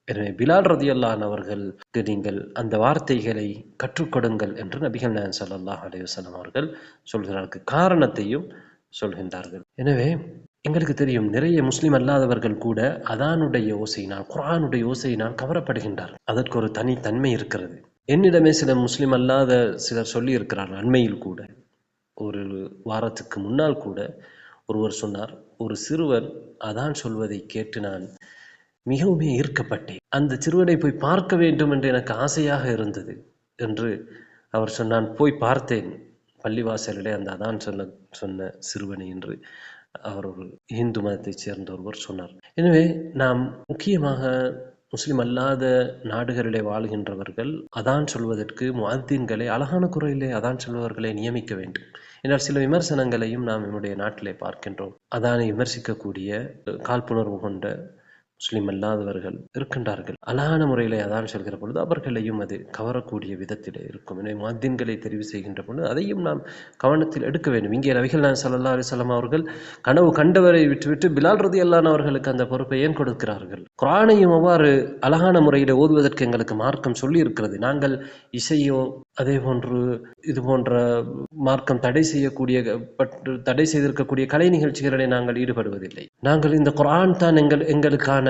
எனவே பிலால் ரலியல்லாஹு அன்ஹு அவர்களுக்கு நீங்கள் அந்த வார்த்தைகளை கற்றுக் கொடுங்கள் என்று நபிகள் நாயகம் ஸல்லல்லாஹு அலைஹி வஸல்லம் அவர்கள் சொல்கிறார்கள். காரணத்தையும் சொல்கின்றார்கள். எனவே எங்களுக்கு தெரியும், நிறைய முஸ்லிம் அல்லாதவர்கள் கூட அதானுடைய ஓசையினால், குர்ஆனுடைய ஓசையினால் கவரப்படுகின்றார்கள். அதற்கு ஒரு தனி தன்மை இருக்கிறது. என்னிடமே சில முஸ்லிம் அல்லாத சிலர் சொல்லி இருக்கிறார்கள். அண்மையில் கூட, ஒரு வாரத்துக்கு முன்னால் கூட ஒருவர் சொன்னார், ஒரு சிறுவன் அதான் சொல்வதை கேட்டு நான் மிகவும் ஈர்க்கப்பட்டேன், அந்த சிறுவனை போய் பார்க்க வேண்டும் என்று எனக்கு ஆசையாக இருந்தது என்று அவர் சொன்னான். போய் பார்த்தேன் பள்ளிவாசலிலே அந்த அதான் சொன்ன சிறுவனை என்று அவர் ஒரு இந்து மதத்தைச் சேர்ந்த ஒருவர் சொன்னார். எனவே நாம் முக்கியமாக முஸ்லிம் அல்லாத நாடுகளிலே வாழ்கின்றவர்கள் அதான் சொல்வதற்கு முஅத்தின்களை, அழகான குரலிலே அதான் சொல்பவர்களை நியமிக்க வேண்டும். என்றால் சில விமர்சனங்களையும் நாம் நம்முடைய நாட்டிலே பார்க்கின்றோம். அதானை விமர்சிக்கக்கூடிய காழ்ப்புணர்வு கொண்ட முஸ்லிம் அல்லாதவர்கள் இருக்கின்றார்கள். அழகான முறையிலே அதான் சொல்கிற பொழுது அவர்களையும் அது கவரக்கூடிய விதத்திலே இருக்கும். எனவே முஅத்தின்களை தெரிவு செய்கின்ற பொழுது அதையும் நாம் கவனத்தில் எடுக்க வேண்டும். இங்கே நபிகள் நாயகம் ஸல்லல்லாஹு அலைஹி வஸல்லம் அவர்கள் கனவு கண்டவரை விட்டுவிட்டு பிலால் ரலியல்லாஹு அன்ஹு அவர்களுக்கு அந்த பொறுப்பை ஏன் கொடுக்கிறார்கள்? குர்ஆனையும் அவ்வாறு அழகான முறையிலே ஓதுவதற்கு எங்களுக்கு மார்க்கம் சொல்லி இருக்கிறது. நாங்கள் இசையோ அதே போன்று இது போன்ற மார்க்கம் தடை செய்திருக்கக்கூடிய கலை நிகழ்ச்சிகளை நாங்கள் ஈடுபடுவதில்லை. நாங்கள் இந்த குர்ஆன் தான் எங்களுக்கான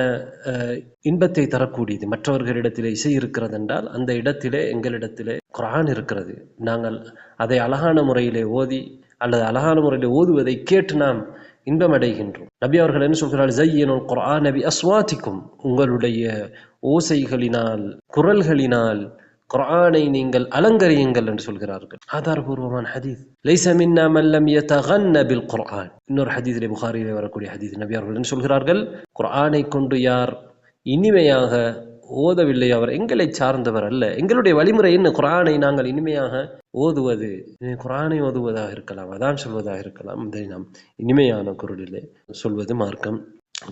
இன்பத்தை தரக்கூடியது. மற்றவர்களிடத்திலே இசை இருக்கிறது என்றால் அந்த இடத்திலே எங்களிடத்திலே குர்ஆன் இருக்கிறது. நாங்கள் அதை அழகான முறையிலே ஓதி அல்லது அழகான முறையிலே ஓதுவதை கேட்டு நாம் இன்பமடைகின்றோம். நபி அவர்கள் என்ன சொல்கிறார்கள்? ஸய்யினுல் குர்ஆன பி அஸ்வாதிக்கும், உங்களுடைய ஓசைகளினால், குரல்களினால் குர்ஆனை நீங்கள் அலங்கரியுங்கள் என்று சொல்கிறார்கள். ஆதாரபூர்வமான ஹதீஸ். லைஸ மின்னா மன் லம் யதகன்ன பில் குர்ஆன். இன்னொரு ஹதீஸிலே, புகாரியிலே வரக்கூடிய ஹதீஸ், நபி அவர்கள் என்ன சொல்கிறார்கள்? குர்ஆனை கொண்டு யார் இனிமையாக ஓதவில்லை அவர் எங்களை சார்ந்தவர் அல்ல. எங்களுடைய வழிமுறை என்ன? குர்ஆனை நாங்கள் இனிமையாக ஓதுவது. குர்ஆனை ஓதுவதாக இருக்கலாம், அதான் சொல்வதாக இருக்கலாம், இதை நாம் இனிமையான குரலிலே சொல்வது மார்க்கம்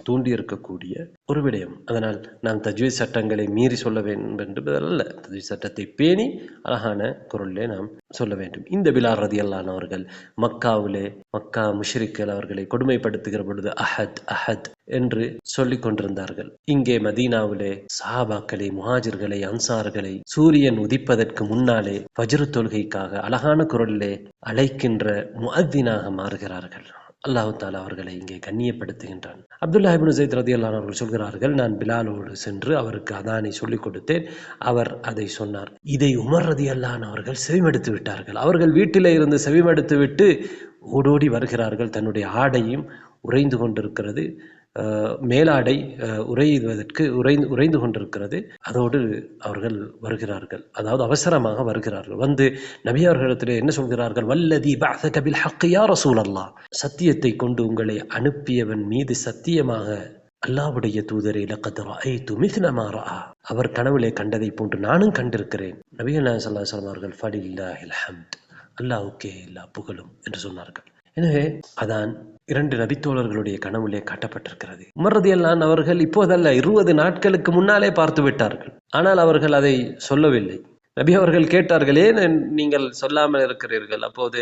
தூண்டி இருக்கக்கூடிய ஒரு விடயம். அதனால் நாம் தஜ்வீத் சட்டங்களை மீறி சொல்ல வேண்டும் என்பதல்ல, தஜ்வீத் சட்டத்தை பேணி அழகான குரலிலே நாம் சொல்ல வேண்டும். இந்த பிலால் ரலியல்லாஹு அன்ஹு அவர்கள் மக்கா முஷ்ரிக்கள் அவர்களை கொடுமைப்படுத்துகிற பொழுது அஹத் அஹத் என்று சொல்லிக் கொண்டிருந்தார்கள். இங்கே மதீனாவிலே சஹாபாக்களை, முஹாஜிர்களை, அன்சார்களை சூரியன் உதிப்பதற்கு முன்னாலே ஃபஜ்ர் தொழுகைக்காக அழகான குரலிலே அழைக்கின்ற முஅத்தினாக மாறுகிறார்கள். அல்லாஹ் தஆலா அவர்களை இங்கே கண்ணியப்படுத்துகின்றான். அப்துல்லாஹ் இப்னு ஸைத் ரலியல்லாஹு அன்ஹு அவர்கள் சொல்கிறார்கள், நான் பிலாலோடு சென்று அவருக்கு அதானை சொல்லிக் கொடுத்தேன். அவர் அதை சொன்னார். இதை உமர் ரலியல்லாஹு அன்ஹு அவர்கள் செவிமடுத்து விட்டார்கள். அவர்கள் வீட்டிலே இருந்து செவிமடுத்து விட்டு ஓடோடி வருகிறார்கள். தன்னுடைய ஆடையும் உறைந்து கொண்டிருக்கிறது, மேலாடை உறைந்து கொண்டிருக்கிறது. அதோடு அவர்கள் வருகிறார்கள், அதாவது அவசரமாக வருகிறார்கள். வந்து நபி அவர்களிடத்திலே என்ன சொல்கிறார்கள்? வல்லதி பஅஸக பில் ஹக் யா ரசூலல்லாஹ், சத்தியத்தை கொண்டு உங்களை அனுப்பியவன் மீது சத்தியமாக அல்லாஹ்வுடைய தூதரே லக்கத் ரஅய்து மிஸ்ல மா ரஆ, அவர் கனவிலே கண்டதை போன்று நானும் கண்டிருக்கிறேன். நபிகள் நாயகம் ஸல்லல்லாஹு அலைஹி வஸல்லம் அவர்கள் ஃபலில்லாஹில் ஹம்த், அல்லாஹ்வுக்கே எல்லா புகழும் என்று சொன்னார்கள். எனவே அதான் 2 நபித்தோழர்களுடைய கனவுலே காட்டப்பட்டிருக்கிறது. உமர் ரலியல்லாஹு அன்ஹு அவர்கள் இப்போதல்ல 20 நாட்களுக்கு முன்னாலே பார்த்து விட்டார்கள். ஆனால் அவர்கள் அதை சொல்லவில்லை. நபி அவர்கள் கேட்டார்கள், ஏன் நீங்கள் சொல்லாமல் இருக்கிறீர்கள்? அப்போது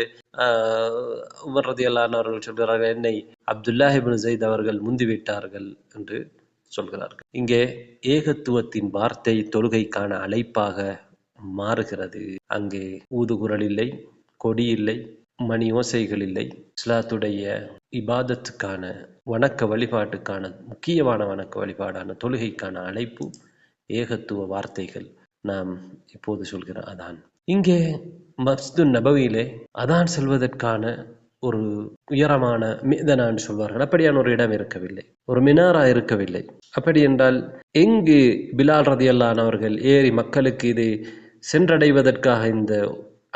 உமர் ரலியல்லாஹு அன்ஹு அவர்கள் சொல்கிறார்கள், என்னை அப்துல்லாஹ் இப்னு ஸைத் அவர்கள் முந்திவிட்டார்கள் என்று சொல்கிறார்கள். இங்கே ஏகத்துவத்தின் வார்த்தை தொழுகைக்கான அழைப்பாக மாறுகிறது. அங்கே ஊதுகுரல் இல்லை, கொடி இல்லை, மணி ஓசைகள் இல்லை. இஸ்லாத்துடைய இபாதத்துக்கான வணக்க வழிபாட்டுக்கான முக்கியமான வணக்க வழிபாடான தொழுகைக்கான அழைப்பு ஏகத்துவ வார்த்தைகள். நாம் இப்போது சொல்கிற அதான். இங்கே மஸ்ஜிது நபவியிலே அதான் செல்வதற்கான ஒரு உயரமான மீதனான்னு சொல்வார்கள், அப்படியான ஒரு இடம் இருக்கவில்லை, ஒரு மினாரா இருக்கவில்லை. அப்படி என்றால் எங்கு பிலால் ரலியல்லாஹு அன்ஹு அவர்கள் ஏறி மக்களுக்கு இது சென்றடைவதற்காக இந்த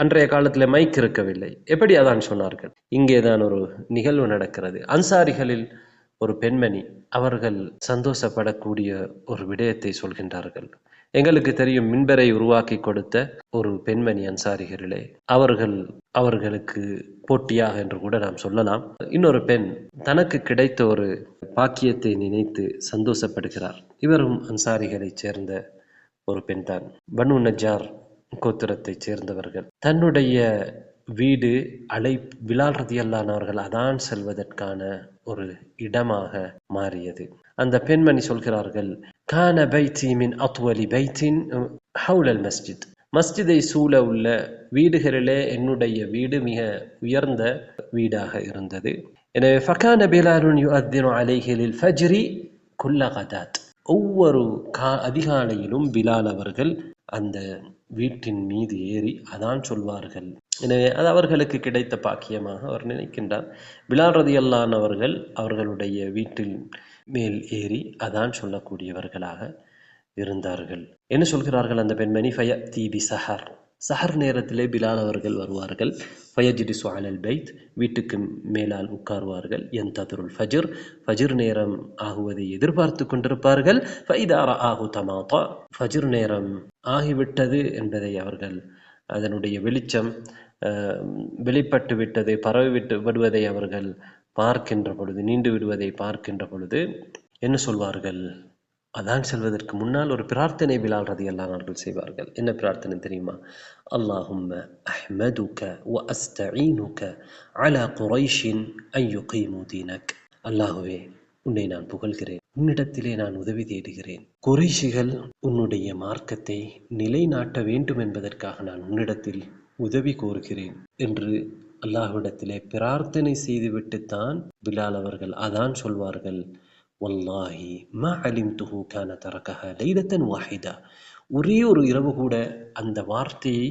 அன்றைய காலத்தில் மைக் இருக்கவில்லை, எப்படி அதான் சொன்னார்கள்? இங்கேதான் ஒரு நிகழ்வு நடக்கிறது. அன்சாரிகளில் ஒரு பெண்மணி அவர்கள் சந்தோஷப்படக்கூடிய ஒரு விடயத்தை சொல்கின்றார்கள். எங்களுக்கு தெரியும், மின்பரை உருவாக்கி கொடுத்த ஒரு பெண்மணி அன்சாரிகளிலே, அவர்களுக்கு போட்டியாக என்று கூட நாம் சொல்லலாம். இன்னொரு பெண் தனக்கு கிடைத்த ஒரு பாக்கியத்தை நினைத்து சந்தோஷப்படுகிறார். இவரும் அன்சாரிகளைச் சேர்ந்த ஒரு பெண் தான். பனு நஜ்ஜார் கோத்திரத்தைச் சேர்ந்தவர்கள். தன்னுடைய வீடு பிலால் ரலியல்லாஹு அன்ஹு அவர்கள் அதான் செல்வதற்கான ஒரு இடமாக மாறியது. அந்த பெண்மணி சொல்கிறார்கள், கான பைத்தி மின் அத்வலி பைத்தின் ஹவுலல் மஸ்ஜித், மஸ்ஜிதை சூழ உள்ள வீடுகளிலே என்னுடைய வீடு மிக உயர்ந்த வீடாக இருந்தது. எனவே ஃபகான பிலாலுன் யுஅத்தினு அலைஹி லில் ஃபஜ்ரி குல்ல கதாத், ஒவ்வொரு அதிகாலையிலும் பிலால் அவர்கள் அந்த வீட்டின் மீது ஏறி அதான் சொல்வார்கள். எனவே அது அவர்களுக்கு கிடைத்த பாக்கியமாக அவர் நினைக்கின்றார். பிலால் ரலியல்லாஹு அன்ஹு அவர்கள் அவர்களுடைய வீட்டில் மேல் ஏறி அதான் சொல்லக்கூடியவர்களாக இருந்தார்கள். என்ன சொல்கிறார்கள் அந்த பெண்மணி? ஃபயத்தி பி சஹர், சஹர் நேரத்திலே பிலால் அவர்கள் வருவார்கள். ஃபயஜ்லிசு அலல் பைத், வீட்டுக்கு மேலால் உட்காருவார்கள். யன்ததுருல் ஃபஜ்ர், ஃபஜ்ர் நேரம் ஆகுவதை எதிர்பார்த்து கொண்டிருப்பார்கள். ஃபைதா ரஆஹு தமாதா, ஃபஜ்ர் நேரம் ஆகிவிட்டது என்பதை அவர்கள், அதனுடைய வெளிச்சம் வெளிப்பட்டு விட்டது, விடுவதை அவர்கள் பார்க்கின்ற பொழுது, நீண்டு விடுவதை பார்க்கின்ற பொழுது என்ன சொல்வார்கள்? அதான் செல்வதற்கு முன்னால் ஒரு பிரார்த்தனை பிலால் ரலியல்லாஹு அன்ஹு அவர்கள் செய்வார்கள். என்ன பிரார்த்தனை தெரியுமா? அல்லாஹும்ம அஹ்மதுக வ அஸ்தஈனுக அலா குரைஷின் அன் யுகீமு தீனக், அல்லாஹுவே உன்னை நான் புகழ்கிறேன், உன்னிடத்திலே நான் உதவி தேடுகிறேன். குறைஷிகள் உன்னுடைய மார்க்கத்தை நிலைநாட்ட வேண்டும் என்பதற்காக நான் உன்னிடத்தில் உதவி கோருகிறேன் என்று அல்லாஹ்விடத்திலே பிரார்த்தனை செய்துவிட்டுத்தான் பிலால் அவர்கள் அதான் சொல்வார்கள். வல்லாஹி மா அலிம்துஹு கான தரகஹா லைலத்தன் வாஹிதா, ஒரே ஒரு இரவு கூட அந்த வார்த்தையை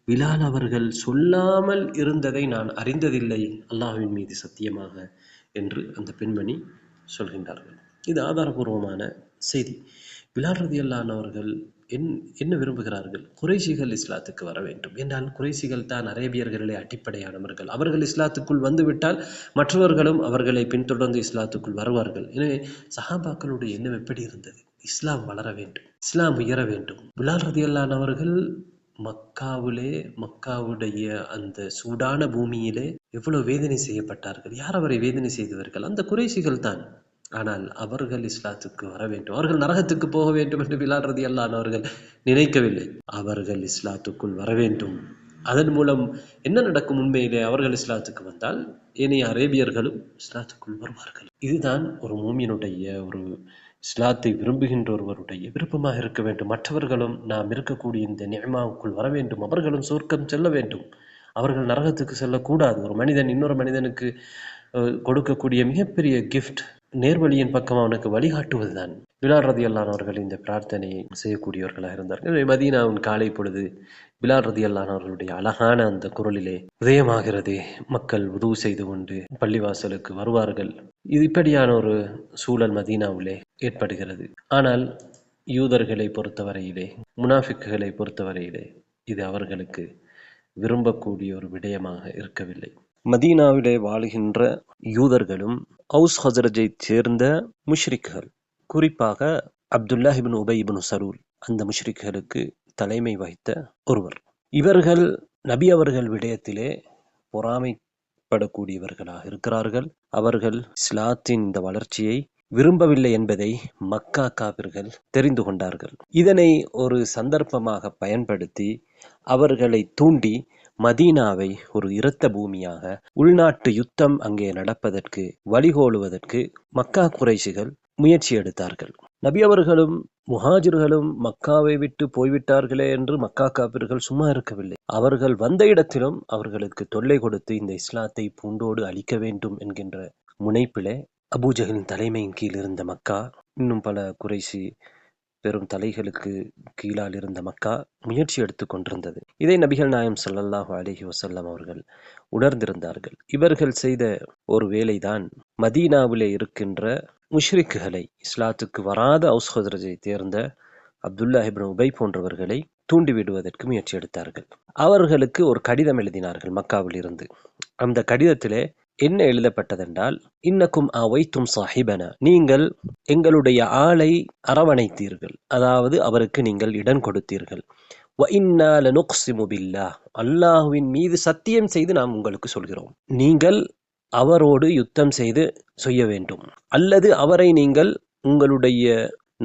பிலால் அவர்கள் சொல்லாமல் இருந்ததை நான் அறிந்ததில்லை, அல்லாஹ்வின் மீது சத்தியமாக என்று அந்த பெண்மணி சொல்கின்றார்கள். இது ஆதாரபூர்வமான செய்தி. பிலால் ரலியல்லாஹு அன்ஹு அவர்கள் என்ன விரும்புகிறார்கள்? குறைஷிகள் இஸ்லாத்துக்கு வர வேண்டும் என்றால், குறைஷிகள் தான் அரேபியர்களிலே அடிப்படையானவர்கள். அவர்கள் இஸ்லாத்துக்குள் வந்துவிட்டால் மற்றவர்களும் அவர்களை பின்தொடர்ந்து இஸ்லாத்துக்குள் வருவார்கள். எனவே சஹாபாக்களுடைய எண்ணம் எப்படி இருந்தது? இஸ்லாம் வளர வேண்டும், இஸ்லாம் உயர வேண்டும். பிலால் ரலியல்லாஹு அன்ஹு அவர்கள் மக்காவுடைய அந்த சூடான பூமியிலே எவ்வளவு வேதனை செய்யப்பட்டார்கள். யார் அவரை வேதனை செய்தவர்கள்? அந்த குறைஷிகள் தான். ஆனால் அவர்கள் இஸ்லாத்துக்கு வர வேண்டும், அவர்கள் நரகத்துக்கு போக வேண்டும் என்று பிலால் ரலியல்லாஹு அன்ஹு அவர்கள் நினைக்கவில்லை. அவர்கள் இஸ்லாத்துக்குள் வர வேண்டும். அதன் மூலம் என்ன நடக்கும்? உண்மையிலே அவர்கள் இஸ்லாத்துக்கு வந்தால் ஏனைய அரேபியர்களும் இஸ்லாத்துக்குள் வருவார்கள். இதுதான் ஒரு மூமினுடைய, ஒரு இஸ்லாத்தை விரும்புகின்ற ஒருவருடைய விருப்பமாக இருக்க வேண்டும். மற்றவர்களும் நாம் இருக்கக்கூடிய இந்த நிஅமாவுக்குள் வர வேண்டும், அவர்களும் சொர்க்கம் செல்ல வேண்டும், அவர்கள் நரகத்துக்கு செல்லக்கூடாது. ஒரு மனிதன் இன்னொரு மனிதனுக்கு கொடுக்கக்கூடிய மிகப்பெரிய கிஃப்ட் நேர்வழியின் பக்கம் அவனுக்கு வழிகாட்டுவதுதான். பிலால் ரலியல்லாஹு அன்ஹு அவர்கள் இந்த பிரார்த்தனையை செய்யக்கூடியவர்களாக இருந்தார்கள். மதீனாவின் காலை பொழுது பிலால் ரலியல்லாஹு அன்ஹு அவர்களுடைய அழகான அந்த குரலிலே உதயமாகிறது. மக்கள் வுது செய்து கொண்டு பள்ளிவாசலுக்கு வருவார்கள். இது இப்படியான ஒரு சூழல் மதீனாவிலே ஏற்படுகிறது. ஆனால் யூதர்களை பொறுத்தவரையிலே, முனாஃபிக்குகளை பொறுத்தவரையிலே இது அவர்களுக்கு விரும்பக்கூடிய ஒரு விடயமாக இருக்கவில்லை. மதீனாவிலே வாழுகின்ற யூதர்களும் அவுஸ் ஹஸ்ரஜை சேர்ந்த முஷ்ரிக்குகள் குறிப்பாக அப்துல்லா இப்னு உபை இப்னு சலூல் அந்த முஷ்ரிக்குகளுக்கு தலைமை வகித்த ஒருவர். இவர்கள் நபி அவர்கள் விடயத்திலே பொறாமைப்படக்கூடியவர்களாக இருக்கிறார்கள். அவர்கள் இஸ்லாத்தின் இந்த வளர்ச்சியை விரும்பவில்லை என்பதை மக்கா காபிர்கள் தெரிந்து கொண்டார்கள். இதனை ஒரு சந்தர்ப்பமாக பயன்படுத்தி அவர்களை தூண்டி மதீனாவை ஒரு இரத்த பூமியாக, உள்நாட்டு யுத்தம் அங்கே நடப்பதற்கு வழிகோலுவதற்கு மக்கா குறைஷிகள் முயற்சி எடுத்தார்கள். நபி அவர்களும் முஹாஜிர்களும் மக்காவை விட்டு போய்விட்டார்களே என்று மக்கா காபிர்கள் சும்மா இருக்கவில்லை. அவர்கள் வந்த இடத்திலும் அவர்களுக்கு தொல்லை கொடுத்து இந்த இஸ்லாத்தை பூண்டோடு அழிக்க வேண்டும் என்கின்ற முனைப்பிலே அபூஜஹலின் தலைமையின் கீழ் இருந்த மக்கா, இன்னும் பல குறைஷி பெரும் தலைகளுக்கு கீழால் இருந்த மக்கா முயற்சி எடுத்துக் கொண்டிருந்தது. இதை நபிகள் நாயம் ஸல்லல்லாஹு அலைஹி வஸல்லம் அவர்கள் உணர்ந்திருந்தார்கள். இவர்கள் செய்த ஒரு வேலைதான் மதீனாவிலே இருக்கின்ற முஷ்ரிக்குகளை, இஸ்லாத்துக்கு வராத அவுஸ் ஹஸ்ரஜை தேர்ந்த அப்துல்லா இப்னு உபை போன்றவர்களை தூண்டிவிடுவதற்கு முயற்சி எடுத்தார்கள். அவர்களுக்கு ஒரு கடிதம் எழுதினார்கள் மக்காவில் இருந்து. அந்த கடிதத்திலே என்ன எழுதப்பட்டதென்றால், இன்னக்கும் அவைத்தும் சாஹிபன, நீங்கள் எங்களுடைய ஆளை அரவணைத்தீர்கள், அதாவது அவருக்கு நீங்கள் இடம் கொடுத்தீர்கள். வ இன்னா லனுக்ஸிமு பில்லாஹ், அல்லாஹ்வின் மீது சத்தியம் செய்து நாம் உங்களுக்கு சொல்கிறோம், நீங்கள் அவரோடு யுத்தம் செய்ய வேண்டும், அல்லது அவரை நீங்கள் உங்களுடைய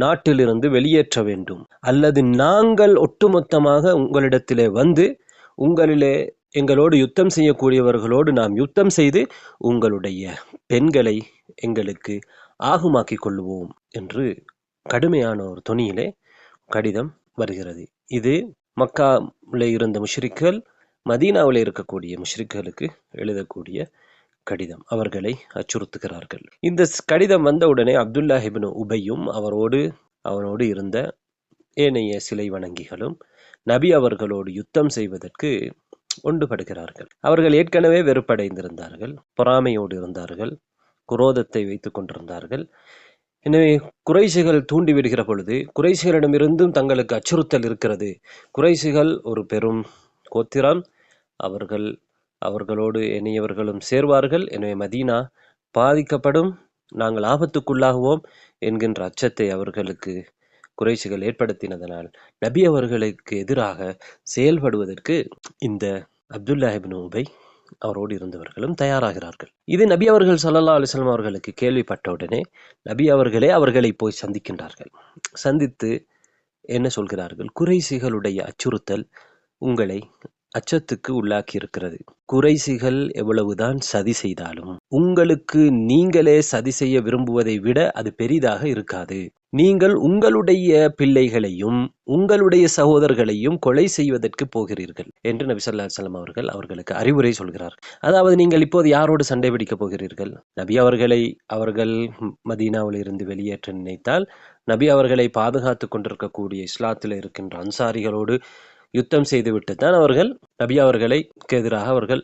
நாட்டிலிருந்து வெளியேற்ற வேண்டும், அல்லது நாங்கள் ஒட்டுமொத்தமாக உங்களிடத்திலே வந்து உங்களிலே எங்களோடு யுத்தம் செய்யக்கூடியவர்களோடு நாம் யுத்தம் செய்து உங்களுடைய பெண்களை எங்களுக்கு ஆகுமாக்கிக் கொள்ளுவோம் என்று கடுமையான ஒரு தொனியிலே கடிதம் வருகிறது. இது மக்காவிலே இருந்த முஷ்ரிக்குகள் மதீனாவிலே இருக்கக்கூடிய முஷ்ரிக்குகளுக்கு எழுதக்கூடிய கடிதம். அவர்களை அச்சுறுத்துகிறார்கள். இந்த கடிதம் வந்தவுடனே அப்துல்லா இப்னு உபையும் அவனோடு இருந்த ஏனைய சிலை வணங்கிகளும் நபி அவர்களோடு யுத்தம் செய்வதற்கு ஒன்றுபடுகிறார்கள். அவர்கள் ஏற்கனவே வெறுப்படைந்திருந்தார்கள், பொறாமையோடு இருந்தார்கள், குரோதத்தை வைத்துக் கொண்டிருந்தார்கள். எனவே குறைஷிகள் தூண்டிவிடுகிற பொழுது குறைஷிகளிடமிருந்தும் தங்களுக்கு அச்சுறுத்தல் இருக்கிறது. குறைஷிகள் ஒரு பெரும் கோத்திரம், அவர்களோடு இணையவர்களும் சேர்வார்கள், எனவே மதீனா பாதிக்கப்படும், நாங்கள் ஆபத்துக்குள்ளாகுவோம் என்கின்ற அச்சத்தை அவர்களுக்கு குறைஷிகள் ஏற்படுத்தினதனால் நபி அவர்களுக்கு எதிராக செயல்படுவதற்கு இந்த அப்துல்லா இப்னு உபை அவரோடு இருந்தவர்களும் தயாராகிறார்கள். இது நபி அவர்கள் ஸல்லல்லாஹு அலைஹி வஸல்லம் அவர்களுக்கு கேள்விப்பட்டவுடனே நபி அவர்களை போய் சந்திக்கின்றார்கள். சந்தித்து என்ன சொல்கிறார்கள்? குறைஷிகளுடைய அச்சுறுத்தல் உங்களை அச்சத்துக்கு உள்ளாக்கி இருக்கிறது. குறைஷிகள் எவ்வளவுதான் சதி செய்தாலும் உங்களுக்கு நீங்களே சதி செய்ய விரும்புவதை விட அது பெரிதாக இருக்காது. நீங்கள் உங்களுடைய பிள்ளைகளையும் உங்களுடைய சகோதரர்களையும் கொலை செய்வதற்கு போகிறீர்கள் என்று நபி ஸல்லல்லாஹு அலைஹி வஸல்லம் அவர்களுக்கு அறிவுரை சொல்கிறார். அதாவது நீங்கள் இப்போது யாரோடு சண்டை பிடிக்கப் போகிறீர்கள்? நபி அவர்கள் மதீனாவில் இருந்து வெளியேற்ற நினைத்தால் நபி அவர்களை பாதுகாத்து கொண்டிருக்கக்கூடிய இஸ்லாத்தில் இருக்கின்ற அன்சாரிகளோடு யுத்தம் செய்துவிட்டு தான் அவர்கள் நபி அவர்களுக்கு எதிராக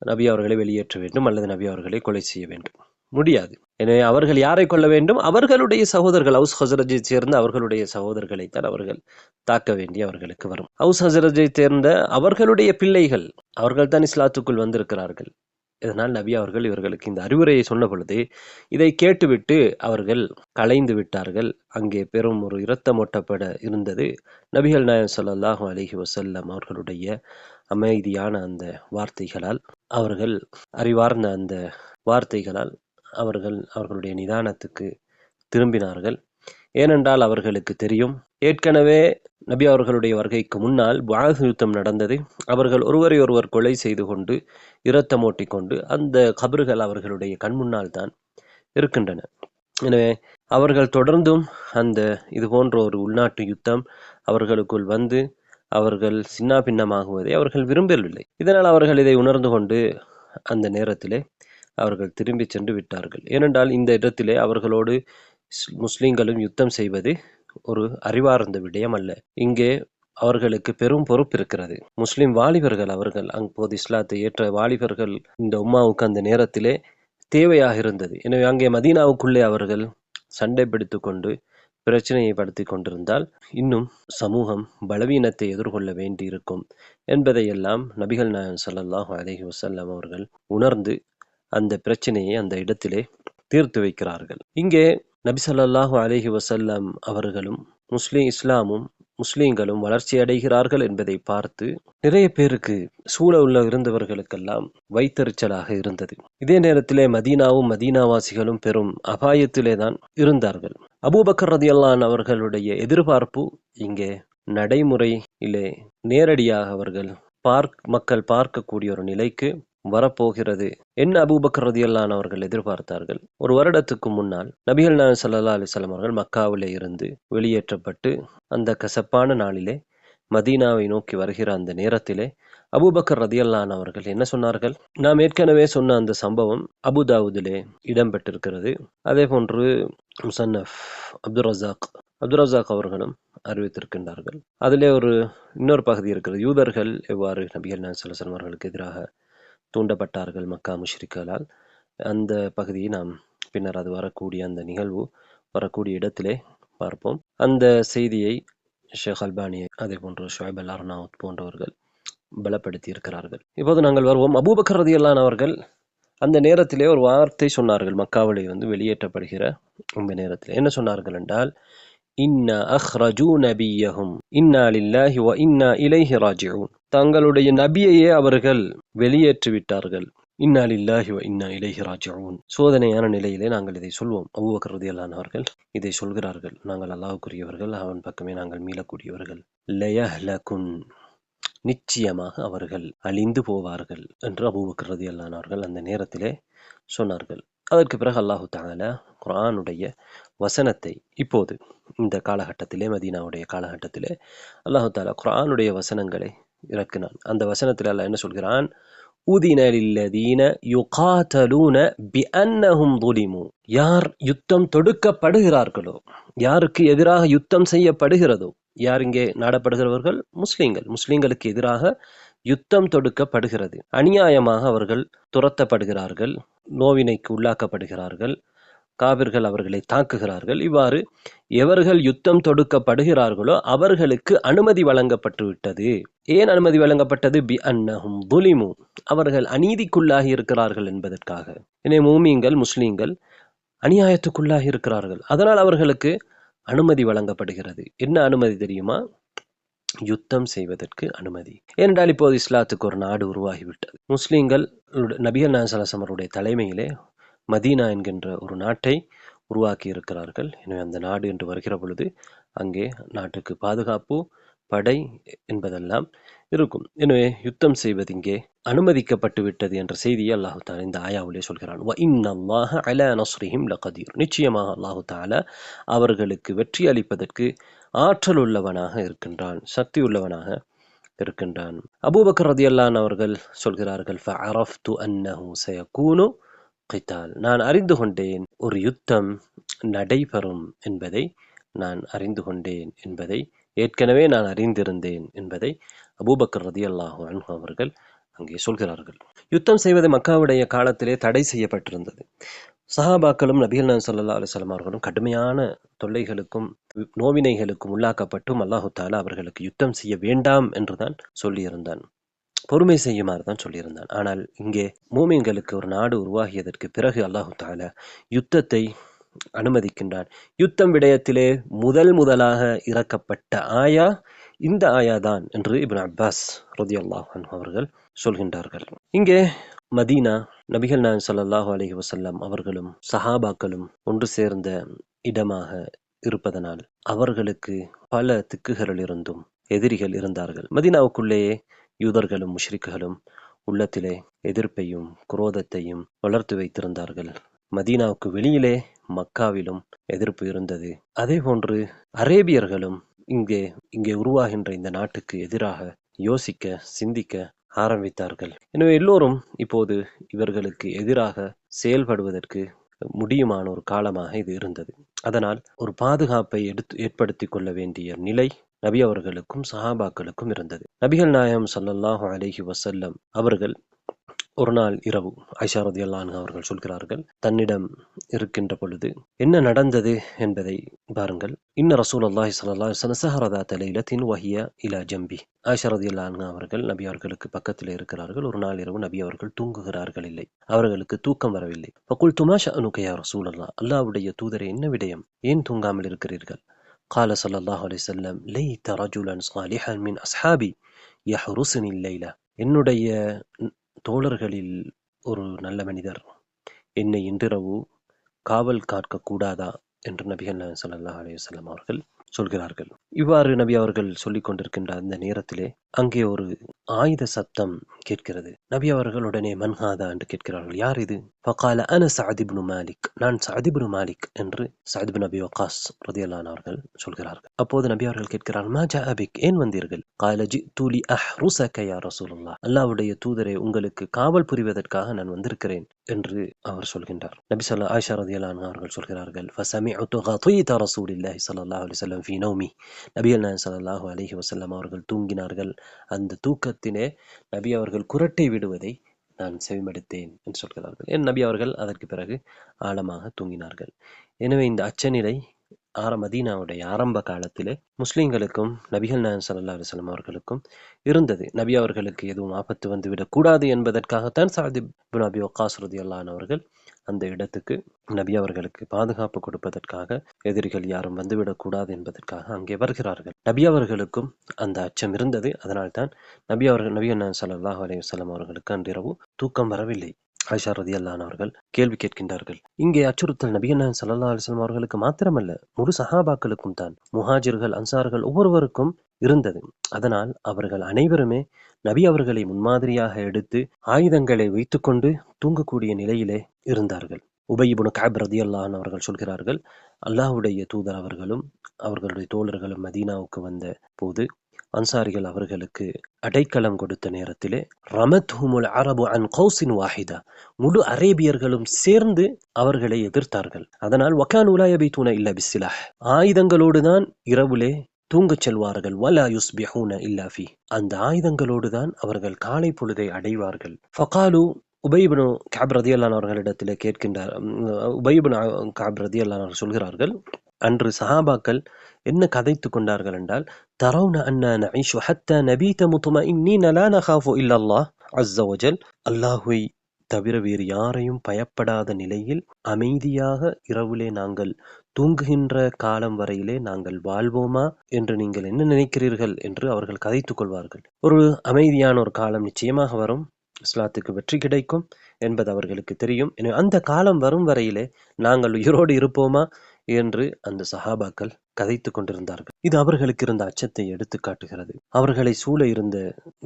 நபி அவர்களை வெளியேற்ற வேண்டும் அல்லது நபி அவர்களை கொலை செய்ய வேண்டும். முடியாது. எனவே அவர்கள் யாரை கொள்ள வேண்டும்? அவர்களுடைய சகோதரர்கள், அவுஸ் ஹஸ்ரஜை சேர்ந்த அவர்களுடைய சகோதரர்களைத்தான் அவர்கள் தாக்க வேண்டி அவர்களுக்கு வரும். அவுஸ் ஹஸ்ரஜை சேர்ந்த அவர்களுடைய பிள்ளைகள், அவர்கள் தான் இஸ்லாத்துக்குள் வந்திருக்கிறார்கள். இதனால் நபி அவர்கள் இவர்களுக்கு இந்த அறிவுரையை சொன்ன பொழுது இதை கேட்டுவிட்டு அவர்கள் கலைந்து விட்டார்கள். அங்கே பெரும் ஒரு இரத்தமூட்டப்பட இருந்தது. நபிகள் நாயகம் ஸல்லல்லாஹு அலைஹி வஸல்லம் அவர்களுடைய அமைதியான அந்த வார்த்தைகளால், அவர்கள் அறிவார்ந்த அந்த வார்த்தைகளால் அவர்களுடைய நிதானத்துக்கு திரும்பினார்கள். ஏனென்றால் அவர்களுக்கு தெரியும், ஏற்கனவே நபி அவர்களுடைய வருகைக்கு முன்னால் புஆத் யுத்தம் நடந்தது. அவர்கள் ஒருவரை ஒருவர் கொலை செய்து கொண்டு இரத்தமூட்டி கொண்டு அந்த கபறுகள் அவர்களுடைய கண் முன்னால் தான் இருக்கின்றன. எனவே அவர்கள் தொடர்ந்தும் இது போன்ற ஒரு உள்நாட்டு யுத்தம் அவர்களுக்குள் வந்து அவர்கள் சின்ன பின்னமாகுவதை அவர்கள் விரும்பவில்லை. இதனால் அவர்கள் இதை உணர்ந்து கொண்டு அந்த நேரத்திலே அவர்கள் திரும்பி சென்று விட்டார்கள். ஏனென்றால் இந்த இடத்திலே அவர்களோடு முஸ்லிம்களும் யுத்தம் செய்வது ஒரு அறிவார்ந்த விடயம் அல்ல. இங்கே அவர்களுக்கு பெரும் பொறுப்பு இருக்கிறது. முஸ்லிம் வாலிபர்கள், அவர்கள் அப்போது இஸ்லாத்தை ஏற்ற வாலிபர்கள் இந்த உம்மாவுக்கு அந்த நேரத்திலே தேவையாக இருந்தது. எனவே அங்கே மதீனாவுக்குள்ளே அவர்கள் சண்டை பிடித்துக் கொண்டு பிரச்சனையை படுத்திக் கொண்டிருந்தால் இன்னும் சமூகம் பலவீனத்தை எதிர்கொள்ள வேண்டி இருக்கும் என்பதையெல்லாம் நபிகள் நாயகம் ஸல்லல்லாஹு அலைஹி வஸல்லம் அவர்கள் உணர்ந்து அந்த பிரச்சனையை அந்த இடத்திலே தீர்த்து வைக்கிறார்கள். இங்கே நபி ஸல்லல்லாஹு அலைஹி வஸல்லம் அவர்களும் இஸ்லாமும் முஸ்லிம்களும் வளர்ச்சி அடைகிறார்கள் என்பதை பார்த்து நிறைய பேருக்கு சூழ உள்ள இருந்தவர்களுக்கெல்லாம் வைத்தறிச்சலாக இருந்தது. இதே நேரத்திலே மதீனாவும் மதீனாவாசிகளும் பெரும் அபாயத்திலே தான் இருந்தார்கள். அபூபக்கர் ரலியல்லாஹு அன்ஹு அவர்களுடைய எதிர்பார்ப்பு இங்கே நடைமுறையிலே நேரடியாக அவர்கள் மக்கள் பார்க்கக்கூடிய ஒரு நிலைக்கு வரப்போகிறது. என்ன அபூபக்கர் ரலியல்லாஹு அன்ஹு அவர்கள் எதிர்பார்த்தார்கள்? ஒரு வருடத்துக்கு முன்னால் நபிகள் நாயகம் ஸல்லல்லாஹு அலைஹி வஸல்லம் அவர்கள் மக்காவிலே இருந்து வெளியேற்றப்பட்டு அந்த கசப்பான நாளிலே மதீனாவை நோக்கி வருகிற அந்த நேரத்திலே அபூபக்கர் ரலியல்லாஹு அன்ஹு அவர்கள் என்ன சொன்னார்கள்? நாம் ஏற்கனவே சொன்ன அந்த சம்பவம் அபுதாவுதிலே இடம்பெற்றிருக்கிறது. அதே போன்று முஸன்னஃப் அப்துர் ரஸாக் அவர்களும் அறிவித்திருக்கின்றார்கள். அதிலே இன்னொரு பகுதி இருக்கிறது. யூதர்கள் எவ்வாறு நபிகள் நாயகம் ஸல்லல்லாஹு அலைஹி வஸல்லம் அவர்களுக்கு எதிராக தூண்டப்பட்டார்கள் மக்கா முஷ்ரிக்குகளால். அந்த பகுதியை நாம் பின்னர் அது வரக்கூடிய அந்த நிகழ்வு வரக்கூடிய இடத்திலே பார்ப்போம். அந்த செய்தியை ஷேக் அல்பானி அதே போன்று ஷுஐப் அல் அர்னாவுத் போன்றவர்கள் பலப்படுத்தி இருக்கிறார்கள். இப்போது நாங்கள் வருவோம். அபூபக்கர் ரலியல்லாஹு அன்ஹு அவர்கள் அந்த நேரத்திலே ஒரு வார்த்தை சொன்னார்கள். மக்காவிலே வெளியேற்றப்படுகிற இந்த நேரத்தில் என்ன சொன்னார்கள் என்றால், இன்னா அஹ்ரஜூ நபியஹும் இன்னா லில்லாஹி வ இன்னா இலைஹி ராஜிஊன். தங்களுடைய நபியையே அவர்கள் வெளியேற்றி விட்டார்கள். இன்னா லில்லாஹி வ இன்னா இலைஹி ராஜிஊன். சோதனையான நிலையிலே நாங்கள் இதை சொல்வோம். அபூபக்கர் ரலியல்லாஹு அன்ஹு அவர்கள் இதை சொல்கிறார்கள். நாங்கள் அல்லாஹ்வுக்குரியவர்கள், அவன் பக்கமே நாங்கள் மீளக்கூடியவர்கள். லயஹ்லகுன், நிச்சயமாக அவர்கள் அழிந்து போவார்கள் என்று அபூபக்கர் ரலியல்லாஹு அன்ஹு அவர்கள் அந்த நேரத்திலே சொன்னார்கள். அதற்கு பிறகு அல்லாஹு தஆலா குர்ஆனுடைய வசனத்தை இப்போது இந்த காலகட்டத்திலே மதீனாவுடைய காலகட்டத்திலே அல்லாஹு தஆலா குர்ஆனுடைய வசனங்களை இறக்கினான். அந்த வசனத்தில் அல்லாஹ் என்ன சொல்கிறான்? உதின லில்லதீன யுகாதலூன பிஅன்னஹும் ظுலிமு. யார் யுத்தம் தொடுக்கப்படுகிறார்களோ, யாருக்கு எதிராக யுத்தம் செய்யப்படுகிறதோ, யார் இங்கே நாடப்படுகிறவர்கள்? முஸ்லிம்களுக்கு எதிராக யுத்தம் தொடுக்கப்படுகிறது. அநியாயமாக அவர்கள் துரத்தப்படுகிறார்கள், நோவினைக்கு உள்ளாக்கப்படுகிறார்கள், காபிர்கள் அவர்களை தாக்குகிறார்கள். இவ்வாறு எவர்கள் யுத்தம் தொடுக்கப்படுகிறார்களோ அவர்களுக்கு அனுமதி வழங்கப்பட்டு விட்டது. ஏன் அனுமதி வழங்கப்பட்டது? பி அன்னஹும் ظுலிமு, அவர்கள் அநீதிக்குள்ளாகி இருக்கிறார்கள் என்பதற்காக. எனவே மூமின்கள் முஸ்லிம்கள் அநியாயத்துக்குள்ளாகி இருக்கிறார்கள். அதனால் அவர்களுக்கு அனுமதி வழங்கப்படுகிறது. என்ன அனுமதி தெரியுமா? யுத்தம் செய்வதற்கு அனுமதி. ஏனென்றால் இப்போது இஸ்லாத்துக்கு ஒரு நாடு உருவாகிவிட்டது. முஸ்லிம்கள் நபிகள் நாயகம் ஸல்லல்லாஹு அலைஹி வஸல்லம் அவருடைய தலைமையிலே மதீனா என்கின்ற ஒரு நாட்டை உருவாக்கி இருக்கிறார்கள். எனவே அந்த நாடு என்று வருகிற பொழுது அங்கே நாட்டுக்கு பாதுகாப்பு படை என்பதெல்லாம் இருக்கும். எனவே யுத்தம் செய்வது இங்கே அனுமதிக்கப்பட்டு விட்டது என்ற செய்தியை அல்லாஹு தஆலா இந்த ஆயாவிலே சொல்கிறான். வ இன்னல்லாஹ அலா நஸ்ரிஹிம் லகதீர். நிச்சயமாக அல்லாஹு தஆலா அவர்களுக்கு வெற்றி அளிப்பதற்கு ஆற்றல் உள்ளவனாக இருக்கின்றான், சக்தி உள்ளவனாக இருக்கின்றான். அபூபக்கர் ரலியல்லாஹு அன்ஹு அவர்கள் சொல்கிறார்கள், ஃபஅரஃப்து அன்னஹு சயகூனு கிதால். நான் அறிந்து கொண்டேன் ஒரு யுத்தம் நடைபெறும் என்பதை நான் அறிந்து கொண்டேன் என்பதை, ஏற்கனவே நான் அறிந்திருந்தேன் என்பதை அபூபக்கர் ரலியல்லாஹு அன்ஹு அவர்கள் அங்கே சொல்கிறார்கள். யுத்தம் செய்வது மக்காவுடைய காலத்திலே தடை செய்யப்பட்டிருந்தது. சஹாபாக்களும் நபிகள் நாயகம் ஸல்லல்லாஹு அலைஹி வஸல்லம் அவர்களும் கடுமையான தொல்லைகளுக்கும் நோவினைகளுக்கும் உள்ளாக்கப்பட்டும் அல்லாஹு தஆலா அவர்களுக்கு யுத்தம் செய்ய வேண்டாம் என்றுதான் சொல்லியிருந்தான், பொறுமை செய்யுமாறு தான் சொல்லியிருந்தான். ஆனால் இங்கே மூமின்களுக்கு ஒரு நாடு உருவாகியதற்கு பிறகு அல்லாஹு தஆலா யுத்தத்தை அனுமதிக்கின்றான். யுத்தம் விடயத்திலே முதலாக இறக்கப்பட்ட ஆயா இந்த ஆயாதான் என்று இப்னு அப்பாஸ் ரலியல்லாஹு அன்ஹு அவர்கள் சொல்கின்றார்கள். இங்கே மதீனா நபிகள் நாயகம் ஸல்லல்லாஹு அலைஹி வஸல்லம் அவர்களும் சஹாபாக்களும் ஒன்று சேர்ந்த இடமாக இருப்பதனால் அவர்களுக்கு பல திக்குகளிலிருந்தும் எதிரிகள் இருந்தார்கள். மதீனாவுக்குள்ளேயே யூதர்களும் முஷ்ரிக்குகளும் உள்ளத்திலே எதிர்ப்பையும் குரோதத்தையும் வளர்த்து வைத்திருந்தார்கள். மதீனாவுக்கு வெளியிலே மக்காவிலும் எதிர்ப்பு இருந்தது. அதே போன்று அரேபியர்களும் இங்கே உருவாகின்ற இந்த நாட்டுக்கு எதிராக யோசிக்க சிந்திக்க ஆரம்பித்தார்கள். எனவே எல்லோரும் இப்போது இவர்களுக்கு எதிராக செயல்படுவதற்கு முடியுமான ஒரு காலமாக இது இருந்தது. அதனால் ஒரு பாதுகாப்பை ஏற்படுத்தி கொள்ள வேண்டிய நிலை நபி அவர்களுக்கும் சஹாபாக்களுக்கும் இருந்தது. நபிகள் நாயகம் ஸல்லல்லாஹு அலைஹி வஸல்லம் அவர்கள் ஒரு நாள் இரவு ஆயிஷா ரலியல்லாஹு அன்ஹா அவர்கள் சொல்கிறார்கள், தன்னிடம் இருக்கின்ற பொழுது என்ன நடந்தது என்பதை பாருங்கள். இன்ன ரசூலுல்லாஹி ஸல்லல்லாஹு அலைஹி வஸல்லம் ஸஹர ذات ليلة وهي إلى جنبه. ஆயிஷா ரலியல்லாஹு அன்ஹா அவர்கள் நபி அவர்களுக்கு பக்கத்தில் இருக்கிறார்கள். ஒரு நாள் இரவு நபி அவர்கள் தூங்குகிறார்கள் இல்லை, அவர்களுக்கு தூக்கம் வரவில்லை. فقلت ما شأنك يا رسول الله. அல்லாஹ்வுடைய தூதரே, என்ன விடயம், ஏன் தூங்காமல் இருக்கிறீர்கள்? قال صلى الله عليه وسلم ليت رجلا صالحا من أصحابي يحرسني الليلة. என்னுடைய தோழர்களில் ஒரு நல்ல மனிதர் என்னை இன்றிரவு காவல் காக்க கூடாதா என்று நபிகள் நாயகம் ஸல்லல்லாஹு அலைஹி வஸல்லம் அவர்கள் சொல்கிறார்கள். இவ்வாறு நபி அவர்கள் சொல்லிக் கொண்டிருக்கின்ற அந்த நேரத்திலே அங்கே ஒரு ஆயுத சத்தம் கேட்கிறது. நபி அவர்கள் உடனே மன்ஹாதா என்று கேட்கிறார்கள், யார் இது? ஃபகால அன சஅத் இப்னு மாலிக், நான் சஅத் இப்னு மாலிக் என்று சஅத் இப்னு அபி வக்காஸ் ரலியல்லாஹு அன்ஹு அவர்கள் சொல்கிறார்கள். அப்போது நபி அவர்கள் கேட்கிறார்கள், மா ஜாஅ பிக், ஏன் வந்தீர்கள்? கால ஜிது லி அஹ்ருஸக யா ரசூலுல்லாஹ், அல்லாஹ்வுடைய தூதரே, உங்களுக்கு காவல் புரிவதற்காக நான் வந்திருக்கிறேன் என்று அவர் சொல்கின்றார். நபி ஆயிஷா ரலியல்லாஹு அன்ஹா அவர்கள் சொல்கிறார்கள், ஃபஸமிஅது கதீத ரசூலில்லாஹி ஸல்லல்லாஹு அலைஹி வஸல்லம் ஃபீ நௌமி. நபிகள் நாயகம் ஸல்லல்லாஹு அலைஹி வஸல்லம் அவர்கள் தூங்கினார்கள். அந்த தூக்கத்திலே நபி அவர்கள் குரட்டை விடுவதை நான் செவிமடுத்தேன் என்று சொல்கிறார்கள். நபி அவர்கள் அதற்கு பிறகு ஆழமாக தூங்கினார்கள். எனவே இந்த அச்சநிலை மதீனாவுடைய ஆரம்ப காலத்திலே முஸ்லிம்களுக்கும் நபிகள் நாயகம் ஸல்லல்லாஹு அலைஹி வஸல்லம் அவர்களுக்கும் இருந்தது. நபி அவர்களுக்கு எதுவும் ஆபத்து வந்துவிடக் கூடாது என்பதற்காகத்தான் சஅத் இப்னு அபி வக்காஸ் ரலியல்லாஹு அன்ஹு அவர்கள் அந்த இடத்துக்கு நபி அவர்களுக்கு பாதுகாப்பு கொடுப்பதற்காக, எதிரிகள் யாரும் வந்துவிடக் கூடாது என்பதற்காக அங்கே வருகிறார்கள். நபி அவர்களுக்கும் அந்த அச்சம் இருந்தது. அதனால்தான் நபிகள் நாயகம் ஸல்லல்லாஹு அலைஹி வஸல்லம் அவர்களுக்கு அன்றிரவு தூக்கம் வரவில்லை. ஆயிஷா ரலியல்லாஹு அன்ஹா அவர்கள் கேள்வி கேட்கின்றார்கள். இங்கே அச்சுறுத்தல் நபிகள் நாயகம் ஸல்லல்லாஹு அலைஹி வஸல்லம் அவர்களுக்கு மாத்திரமல்ல, முழு சஹாபாக்களுக்கும் தான், முஹாஜிர்கள் அன்சார்கள் ஒவ்வொருவருக்கும் இருந்தது. அதனால் அவர்கள் அனைவருமே நபி அவர்களை முன்மாதிரியாக எடுத்து ஆயுதங்களை வைத்துக்கொண்டு தூங்கக்கூடிய நிலையிலே இருந்தார்கள். உபய் இப்னு கஅப் ரலியல்லாஹு அன்ஹு அவர்கள் சொல்கிறார்கள், அல்லாஹ்வுடைய தூதர் அவர்களும் அவர்களுடைய தோழர்களும் மதீனாவுக்கு வந்த போது அன்சாரிகள் அவர்களுக்கு அடைக்கலம் கொடுத்த நேரத்திலே ரமத்ஹுமுல் அரபு அன் கௌசின் வாஹிதா, முழு அரேபியர்களும் சேர்ந்து அவர்களை எதிர்த்தார்கள். அதனால் வகானு லா யபீதுன இல்லா பிஸ்ஸிலாஹ், ஆயுதங்களோடுதான் இரவுலே தூங்கச் செல்வார்கள். வலா யுஸ்பிஹூன இல்லா ஃபீ, அந்த ஆயுதங்களோடுதான் அவர்கள் காலை பொழுதை அடைவார்கள். ஃபகாலு, உபய் இப்னு கஅப் ரலியல்லாஹு அன்ஹு அவர்களிடத்திலே கேட்கின்றார். உபய் இப்னு கஅப் ரலியல்லாஹு அன்ஹு சொல்கிறார்கள், அன்று சஹாபாக்கள் என்ன கதைத்துக் கொண்டார்கள் என்றால், தரவுன அன்னா நஈஷு ஹத்தா நபீத முத்மஇன்னீன லா நகாஃபு இல்லல்லாஹ் அஸ்ஸ வஜல், அல்லாஹ்வை தவிர வேறு யாரையும் பயப்படாத நிலையில் அமைதியாக இரவிலே நாங்கள் தூங்குகின்ற காலம் வரையிலே நாங்கள் வாழ்வோமா என்று நீங்கள் என்ன நினைக்கிறீர்கள் என்று அவர்கள் கதைத்துக் கொள்வார்கள். ஒரு அமைதியான ஒரு காலம் நிச்சயமாக வரும், இஸ்லாத்துக்கு வெற்றி கிடைக்கும் என்பது அவர்களுக்கு தெரியும். எனவே அந்த காலம் வரும் வரையிலே நாங்கள் உயிரோடு இருப்போமா என்று அந்த சஹாபாக்கள் கதைத்துக் கொண்டிருந்தார்கள். இது அவர்களுக்கு இருந்த அச்சத்தை எடுத்து காட்டுகிறது. அவர்களை சூழ இருந்த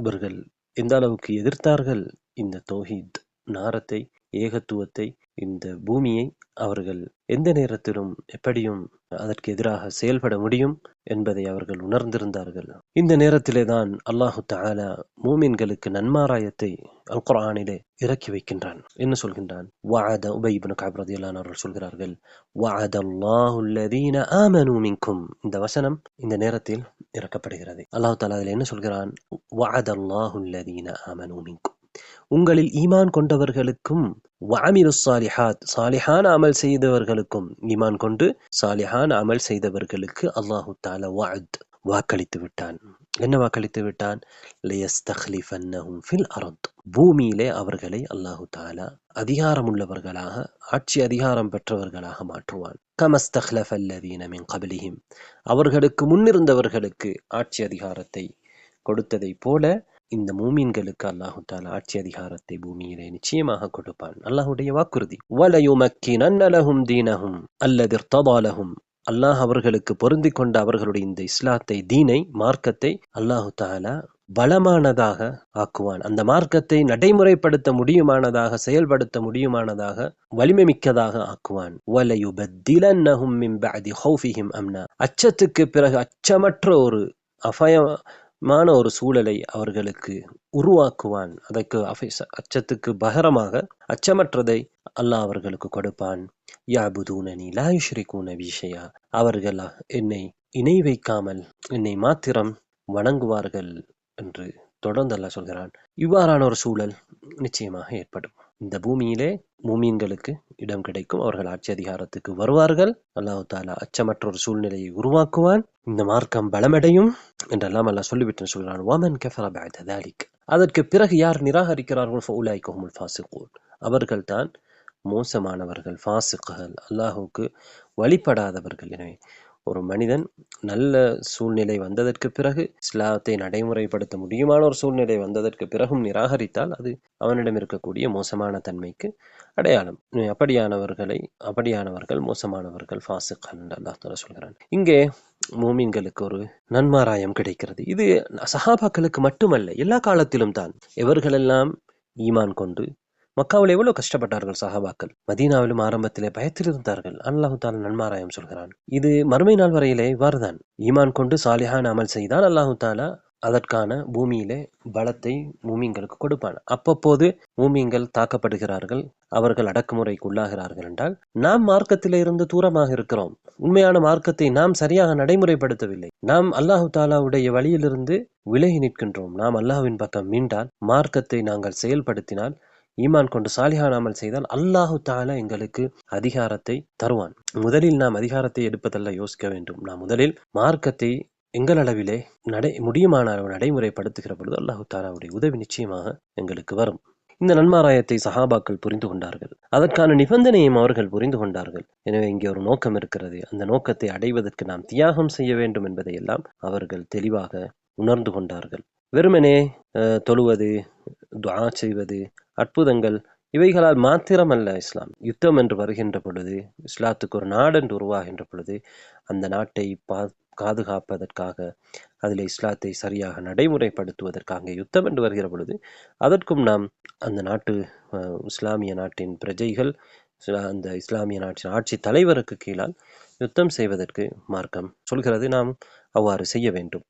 இவர்கள் எந்த அளவுக்கு எதிர்த்தார்கள் இந்த தௌஹீத் நாரத்தை, ஏகத்துவத்தை, இந்த பூமியை அவர்கள் எந்த நேரத்திலும் எப்படியும் அதற்கு எதிராக செயல்பட முடியும் என்பதை அவர்கள் உணர்ந்திருந்தார்கள். இந்த நேரத்திலே தான் அல்லாஹு தஆலா மூமின்களுக்கு நன்மாராயத்தை அல் குர்ஆனிலே இறக்கி வைக்கின்றான். என்ன சொல்கின்றான்? வஅத, உபய் இப்னு கஅப் ரலியல்லாஹு அன்ஹு அவர்கள் சொல்கிறார்கள், வஅதல்லாஹு அல்லதீன ஆமனூ மின்கும். இந்த வசனம் இந்த நேரத்தில் இறக்கப்படுகிறது. அல்லாஹ் தஆலா அதில் என்ன சொல்கிறான்? வஅதல்லாஹு அல்லதீன ஆமனூ மின்கும், உங்களில் ஈமான் கொண்டவர்களுக்கும், வஅமிலுஸ் ஸாலிஹாத், சாலிஹான அமல் செய்தவர்களுக்கும், ஈமான் கொண்டு சாலிஹான அமல் செய்தவர்களுக்கு அல்லாஹு தஆலா வஅத், வாக்களித்து விட்டான். என்ன வாக்களித்து விட்டான்? லயஸ்தக்லிஃபன்னஹும் ஃபில் அர்த், பூமியிலே அவர்களை அல்லாஹு தஆலா அதிகாரமுள்ளவர்களாக, ஆட்சி அதிகாரம் பெற்றவர்களாக மாற்றுவான். கமஸ்தக்லஃபல்லதீன மின் கப்லிஹிம், அவர்களுக்கு முன்னிருந்தவர்களுக்கு ஆட்சி அதிகாரத்தை கொடுத்ததை போல இந்த மூமின்களுக்கு அல்லாஹு தஆலா ஆட்சி அதிகாரத்தை பூமியிலே நிச்சயமாக கொடுப்பான். அல்லாஹ்வுடைய வாக்குறுதி. வலயுமக்கினன்ன லஹும் தீனஹும் அல்லதி இர்ததா லஹும், அல்லாஹ் அவர்களுக்கு பொருந்திக் கொண்ட அவர்களுடைய இந்த இஸ்லாத்தை, தீனை, மார்க்கத்தை அல்லாஹு தஆலா பலமானதாக ஆக்குவான். அந்த மார்க்கத்தை நடைமுறைப்படுத்த முடியுமானதாக, செயல்படுத்த முடியுமானதாக, வலிமை மிக்கதாக ஆக்குவான். வலயுபத்திலன்னஹும் மின் பஅதி ஹௌஃபிஹிம் அம்னா, அச்சத்துக்கு பிறகு அச்சமற்ற ஒரு அபயமான ஒரு சூழலை அவர்களுக்கு உருவாக்குவான். அதற்கு அச்சத்துக்கு பகரமாக அச்சமற்றதை அல்லாஹ் அவர்களுக்கு கொடுப்பான். யஅபுதூனனி லா யுஷ்ரிகூன பி ஷைஆ, அவர்கள் என்னை இணை வைக்காமல் என்னை மாத்திரம் வணங்குவார்கள் என்று தொடர்ந்து அல்லாஹ் சொல்கிறான், இவ்வாறான ஒரு சூழல் நிச்சயமாக ஏற்படும். இந்த பூமியிலே மூமீன்களுக்கு இடம் கிடைக்கும், அவர்கள் ஆட்சி அதிகாரத்துக்கு வருவார்கள், அல்லாஹு தாலா அச்சமற்ற ஒரு சூழ்நிலையை உருவாக்குவான், இந்த மார்க்கம் பலமடையும் என்றெல்லாம் அல்லாஹ் சொல்லிவிட்டு சொல்கிறான். வமன் கஃபர பஅத ذلك, அதற்கு பிறகு யார் நிராகரிக்கிறார்கள், ஃபஉலைக ஹுமுல் ஃபாஸிகூன், அவர்கள்தான் மோசமானவர்கள், ஃபாசிக்குகள், அல்லாஹுக்கு வழிபடாதவர்கள். எனவே ஒரு மனிதன் நல்ல சூழ்நிலை வந்ததற்கு பிறகு, இஸ்லாத்தை நடைமுறைப்படுத்த முடியுமான ஒரு சூழ்நிலை வந்ததற்கு பிறகும் நிராகரித்தால் அது அவனிடம் இருக்கக்கூடிய மோசமான தன்மைக்கு அடையாளம். அப்படியானவர்கள் மோசமானவர்கள், ஃபாசிக்கள் என்று அல்லாஹ் தஆலா சொல்கிறான். இங்கே மூமின்களுக்கு ஒரு நன்மாராயம் கிடைக்கிறது. இது சஹாபாக்களுக்கு மட்டுமல்ல, எல்லா காலத்திலும் தான். எவர்களெல்லாம் ஈமான் கொண்டு, மக்காவில் எவ்வளவு கஷ்டப்பட்டார்கள் சஹாபாக்கள், மதீனாவிலும் ஆரம்பத்திலே பயத்தில் இருந்தார்கள். அல்லாஹு தாலா நன்மாராயம் சொல்கிறான். இது மறுமை நாள் வரையிலே இவ்வாறுதான். ஈமான் கொண்டு சாலிஹான அமல் செய்தால் அல்லாஹு தாலா அதற்கான பூமியிலே பலத்தை மூமிங்களுக்கு கொடுப்பான். அப்பப்போது மூமிங்கள் தாக்கப்படுகிறார்கள், அவர்கள் அடக்குமுறைக்கு உள்ளாகிறார்கள் என்றால் நாம் மார்க்கத்திலே இருந்து தூரமாக இருக்கிறோம், உண்மையான மார்க்கத்தை நாம் சரியாக நடைமுறைப்படுத்தவில்லை, நாம் அல்லாஹு தாலாவுடைய வழியிலிருந்து விலகி நிற்கின்றோம். நாம் அல்லாஹ்வின் பக்கம் மீண்டால், மார்க்கத்தை நாங்கள் செயல்படுத்தினால், ஈமான் கொண்டு சாலிஹான அமல் செய்தால் அல்லாஹு தாலா எங்களுக்கு அதிகாரத்தை தருவான். முதலில் நாம் அதிகாரத்தை எடுப்பதல்ல யோசிக்க வேண்டும். நாம் முதலில் மார்க்கத்தை எங்கள் அளவிலே முடியுமான நடைமுறைப்படுத்துகிற பொழுது அல்லாஹு தாலாவுடைய உதவி நிச்சயமாக எங்களுக்கு வரும். இந்த நன்மாராயத்தை சஹாபாக்கள் புரிந்து கொண்டார்கள், அதற்கான நிபந்தனையும் அவர்கள் புரிந்து கொண்டார்கள். எனவே இங்கே ஒரு நோக்கம் இருக்கிறது, அந்த நோக்கத்தை அடைவதற்கு நாம் தியாகம் செய்ய வேண்டும் என்பதையெல்லாம் அவர்கள் தெளிவாக உணர்ந்து கொண்டார்கள். வெறுமனே தொழுவது, துஆ செய்வது, அற்புதங்கள் இவைகளால் மாத்திரமல்ல இஸ்லாம். யுத்தம் என்று வருகின்ற பொழுது, இஸ்லாத்துக்கு ஒரு நாடு என்று உருவாகின்ற பொழுது, அந்த நாட்டை பாதுகாப்பதற்காக, அதில் இஸ்லாத்தை சரியாக நடைமுறைப்படுத்துவதற்காக யுத்தம் என்று வருகிற பொழுது, அதற்கும் நாம் அந்த நாட்டு இஸ்லாமிய நாட்டின் பிரஜைகள், அந்த இஸ்லாமிய நாட்டின் ஆட்சி தலைவருக்கு கீழால் யுத்தம் செய்வதற்கு மார்க்கம் சொல்கிறது. நாம் அவ்வாறு செய்ய வேண்டும்.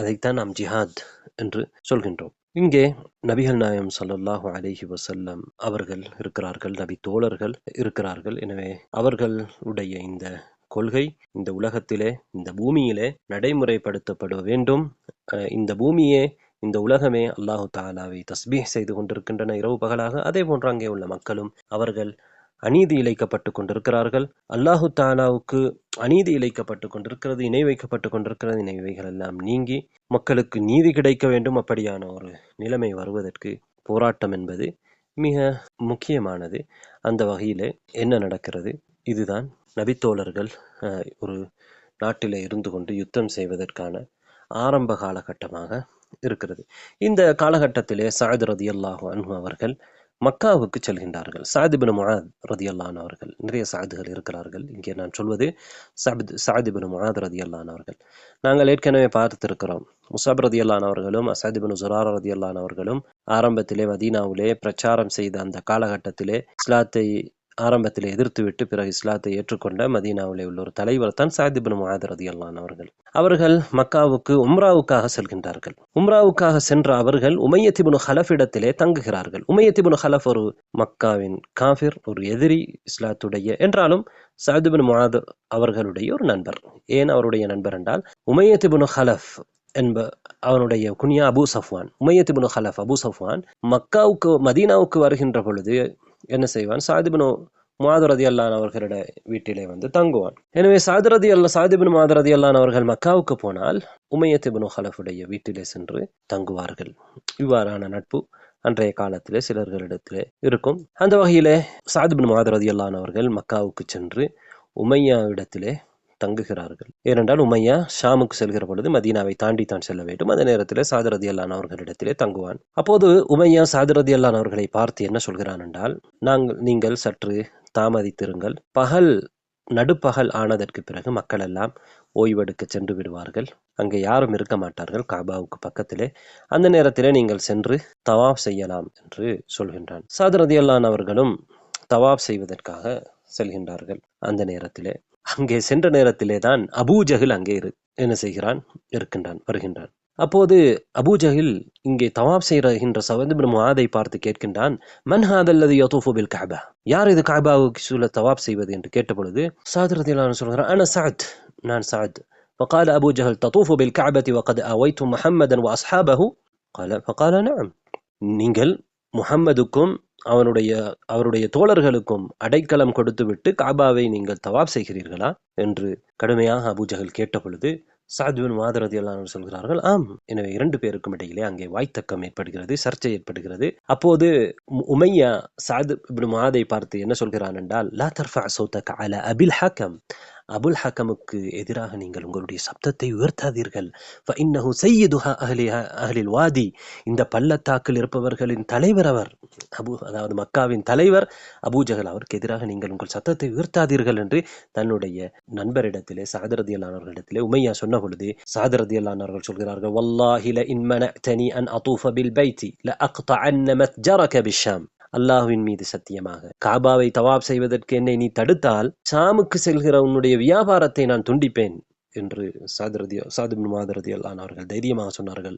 அதைத்தான் நாம் ஜிஹாத் என்று சொல்கின்றோம். இங்கே நபிகள் நாயகம் ஸல்லல்லாஹு அலைஹி வஸல்லம் அவர்கள் இருக்கிறார்கள், நபி தோழர்கள் இருக்கிறார்கள். எனவே அவர்களுடைய இந்த கொள்கை இந்த உலகத்திலே, இந்த பூமியிலே நடைமுறைப்படுத்தப்பட வேண்டும். இந்த பூமியே, இந்த உலகமே அல்லாஹு தாலாவை தஸ்பீஹ் செய்து கொண்டிருக்கின்றன இரவு பகலாக. அதே போன்று அங்கே உள்ள மக்களும் அவர்கள் அநீதி இழைக்கப்பட்டு கொண்டிருக்கிறார்கள். அல்லாஹு தாலாவுக்கு அநீதி இழைக்கப்பட்டு கொண்டிருக்கிறது, இணை வைக்கப்பட்டு கொண்டிருக்கிறது. இவைகள் எல்லாம் நீங்கி மக்களுக்கு நீதி கிடைக்க வேண்டும். அப்படியான ஒரு நிலைமை வருவதற்கு போராட்டம் என்பது மிக முக்கியமானது. அந்த வகையிலே என்ன நடக்கிறது? இதுதான் நபித்தோழர்கள் ஒரு நாட்டிலே இருந்து கொண்டு யுத்தம் செய்வதற்கான ஆரம்ப காலகட்டமாக இருக்கிறது. இந்த காலகட்டத்திலே சஅத் ரலியல்லாஹு அன்ஹு அவர்கள் மக்காவுக்கு செல்கின்றார்கள். சஅத் இப்னு முஆத் ரலியல்லாஹு அன்ஹு அவர்கள், நிறைய சஅத்கள் இருக்கிறார்கள். இங்கே நான் சொல்வது சஅத் இப்னு முஆத் ரலியல்லாஹு அன்ஹு அவர்கள். நாங்கள் ஏற்கனவே பார்த்திருக்கிறோம். முஸஅப் ரலியல்லாஹு அன்ஹு அவர்களும் அஸத் இப்னு ஸுராரா ரலியல்லாஹு அன்ஹு அவர்களும் ஆரம்பத்திலே மதீனாவிலே பிரச்சாரம் செய்த அந்த காலகட்டத்திலே இஸ்லாத்தை ஆரம்பத்திலே எதிர்த்துவிட்டு பிறகு இஸ்லாத்தை ஏற்றுக்கொண்ட மதீனாவிலே உள்ள ஒரு தலைவர் தான் சஅத் இப்னு முஆத் ரலியல்லாஹு அன்ஹு அவர்கள். அவர்கள் மக்காவுக்கு உம்ராவுக்காக செல்கின்றார்கள். உம்ராவுக்காக சென்ற அவர்கள் உமையத் இப்னு ஹலஃப் இடத்திலே தங்குகிறார்கள். உமையத் இப்னு ஹலஃப் ஒரு மக்காவின் காஃபிர், ஒரு எதிரி இஸ்லாத்துடைய. என்றாலும் சஅத் இப்னு முஆத் அவர்களுடைய ஒரு நண்பர். ஏன் அவருடைய நண்பர் என்றால், உமையத் இப்னு ஹலஃப் அவனுடைய குனியா அபூ சஃப்வான். உமையத் இப்னு ஹலஃப் அபூ சஃப்வான் மதீனாவுக்கு வருகின்ற பொழுது என்ன செய்வான்? சஅத் இப்னு முஆத் ரலியல்லாஹு அன்ஹு அவர்களுடைய வீட்டிலே வந்து தங்குவான். எனவே சஅத் இப்னு முஆத் ரலியல்லாஹு அன்ஹு அவர்கள் மக்காவுக்கு போனால் உமையத் இப்னு ஹலஃபுடைய வீட்டிலே சென்று தங்குவார்கள். இவ்வாறான நட்பு அன்றைய காலத்திலே சிலர்களிடத்திலே இருக்கும். அந்த வகையிலே சஅத் இப்னு முஆத் ரலியல்லாஹு அன்ஹு அவர்கள் மக்காவுக்கு சென்று உமையா இடத்திலே தங்குகிறார்கள். ஏனென்றால் உமையா ஷாமுக்கு செல்கிற பொழுது மதீனாவை தாண்டி தான் செல்ல வேண்டும். அந்த நேரத்திலே சஅத் ரலியல்லாஹு அன்ஹு அவர்களிடத்திலே தங்குவான். அப்போது உமையா சஅத் ரலியல்லாஹு அன்ஹு அவர்களை பார்த்து என்ன சொல்கிறான் என்றால், நீங்கள் சற்று தாமதித்திருங்கள், நடுப்பகல் ஆனதற்கு பிறகு மக்கள் எல்லாம் ஓய்வெடுக்க சென்று விடுவார்கள், அங்கே யாரும் இருக்க மாட்டார்கள் காபாவுக்கு பக்கத்திலே, அந்த நேரத்திலே நீங்கள் சென்று தவாப் செய்யலாம் என்று சொல்கின்றான். சஅத் ரலியல்லாஹு அன்ஹு அவர்களும் தவாப் செய்வதற்காக செல்கின்றார்கள். அந்த நேரத்திலே, அங்கே சென்ற நேரத்திலே தான் அபூ ஜஹில் அங்கே என்ன செய்கிறான்? வருகின்றான். அப்போது அபூ ஜஹில் இங்கே தவாப் செய்கின்ற சஅத் இப்னு முஆதை பார்த்து கேட்கின்றான், மன் ஹாதல்லதி யதூஃபு பில் கஅபா, யார் இது கஅபாவுக்கு சுல தவாப் செய்வது என்று கேட்ட பொழுது சஅத் ரலியல்லாஹு அன்ஹு சொல்கிறான், அன சஅத், நான் சஅத். فقال أبو جهل تطوف بالكعبة وقد آويت محمدا وأصحابه ஃபகால நஅம், நீங்கள் முஹம்மதுக்கும் அவருடைய தோழர்களுக்கும் அடைக்கலம் கொடுத்துவிட்டு காபாவை நீங்கள் தவாப் செய்கிறீர்களா என்று கடுமையாக அபூஜஹல் கேட்ட பொழுது சஅத் பின் முஆத் ரலியல்லாஹு அன்ஹு சொல்கிறார்கள், ஆம். எனவே 2 பேருக்கும் இடையிலே அங்கே வாய்த்தக்கம் ஏற்படுகிறது, சர்ச்சை ஏற்படுகிறது. அப்போது உமையா சஅத் பின் முஆதை பார்த்து என்ன சொல்கிறான் என்றால், லா தர்ஃபஅ ஸௌதக அலா அபில் ஹக்கம், அபுல் ஹக்கமுக்கு எதிராக நீங்கள் உங்களுடைய சப்தத்தை உயர்த்தாதீர்கள். ஃபஇன்னஹு சய்யிது அஹ்லில் வாதி, இந்த பள்ளத்தாக்கில் இருப்பவர்களின் தலைவர் அவர். அதாவது மக்காவின் தலைவர் அபூஜஹல், அவருக்கு எதிராக நீங்கள் உங்கள் சத்தத்தை உயர்த்தாதீர்கள் என்று தன்னுடைய நண்பரிடத்திலே சஅத் ரலியல்லாஹு அன்ஹு அவர்களிடத்திலே உமையா சொன்ன பொழுது சஅத் ரலியல்லாஹு அன்ஹு அவர்கள் சொல்கிறார்கள், வல்லாஹி லஇன் மனஅதனி அன் அதூஃப பில் பைத்தி லஅக்தஅன்ன மத்ஜரக பிஷ்ஷாம், அல்லாஹ்வின் மீது சத்தியமாக காபாவை தவாப் செய்வதற்கு என்னை நீ தடுத்தால் ஷாமுக்கு செல்கிற உன்னுடைய வியாபாரத்தை நான் துண்டிப்பேன் என்று சஅத் பின் முஆத் ரலியல்லாஹு அன்ஹு அவர்கள் தைரியமாக சொன்னார்கள்.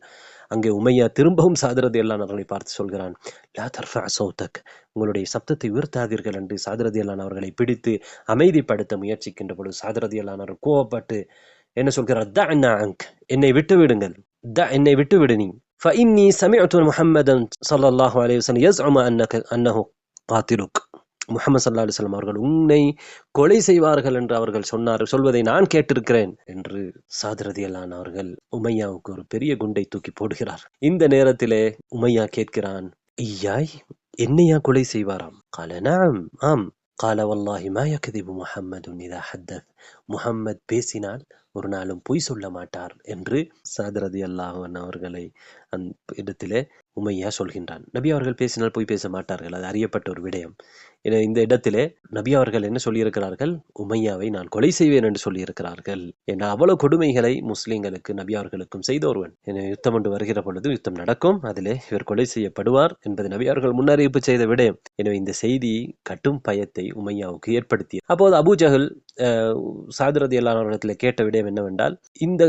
அங்கே உமையா திரும்பவும் சஅத் ரலியல்லாஹு அன்ஹு அவர்களை பார்த்து சொல்கிறான், லா தர்ஃபஅ ஸௌதக், உங்களுடைய சப்தத்தை உயர்த்தாதீர்கள் என்று சஅத் ரலியல்லாஹு அன்ஹு அவர்களை பிடித்து அமைதிப்படுத்த முயற்சிக்கின்ற பொழுது சஅத் ரலியல்லாஹு அன்ஹு அவர்கள் கோபப்பட்டு என்ன சொல்கிறார், தஅனா அன்க், என்னை விட்டு விடுங்கள், என்னை விட்டு விடு நீ. فإني سمعت محمدا صلى الله عليه وسلم يزعم أنه قاتلك, முஹம்மது ஸல்லல்லாஹு அலைஹி வஸல்லம் அவர்கள் உன்னை கொலை செய்வார்கள் என்று அவர்கள் சொல்வதை நான் கேட்டிருக்கிறேன் என்று சஅத் ரலியல்லாஹு அன்ஹு அவர்கள் உமையாவுக்கு ஒரு பெரிய குண்டை தூக்கி போடுகிறார். இந்த நேரத்திலே உமையா கேட்கிறான், ஐயாய், என்னையா கொலை செய்வாராம்? قال نعم, ஆம். قال والله ما يكذب محمد إذا حدث, முஹம்மத் பேசினால் ஒரு நாளும் பொய் சொல்ல மாட்டார் என்று சஅத் ரலியல்லாஹு அன்ஹு அவர்களை அந்த இடத்திலே உமையா சொல்கின்றான். நபி அவர்கள் பேசினால் பொய் பேச மாட்டார்கள், அது அறியப்பட்ட ஒரு விடயம். என இந்த இடத்திலே நபி அவர்கள் என்ன சொல்லியிருக்கிறார்கள், உமையாவை நான் கொலை செய்வேன் என்று சொல்லியிருக்கிறார்கள். என அவ்வளவு கொடுமைகளை முஸ்லிம்களுக்கு நபி அவர்களுக்கும் செய்த ஒருவன். என யுத்தம் ஒன்று வருகிற பொழுது யுத்தம் நடக்கும், அதிலே இவர் கொலை செய்யப்படுவார் என்பது நபி அவர்கள் முன்னறிவிப்பு செய்த விடயம். எனவே இந்த செய்தி கட்டும் பயத்தை உமையாவுக்கு ஏற்படுத்திய. அப்போது அபூஜஹல் சஅத் ரலியல்லாஹு அன்ஹு இடத்திலே கேட்ட விடயம் என்னவென்றால், இந்த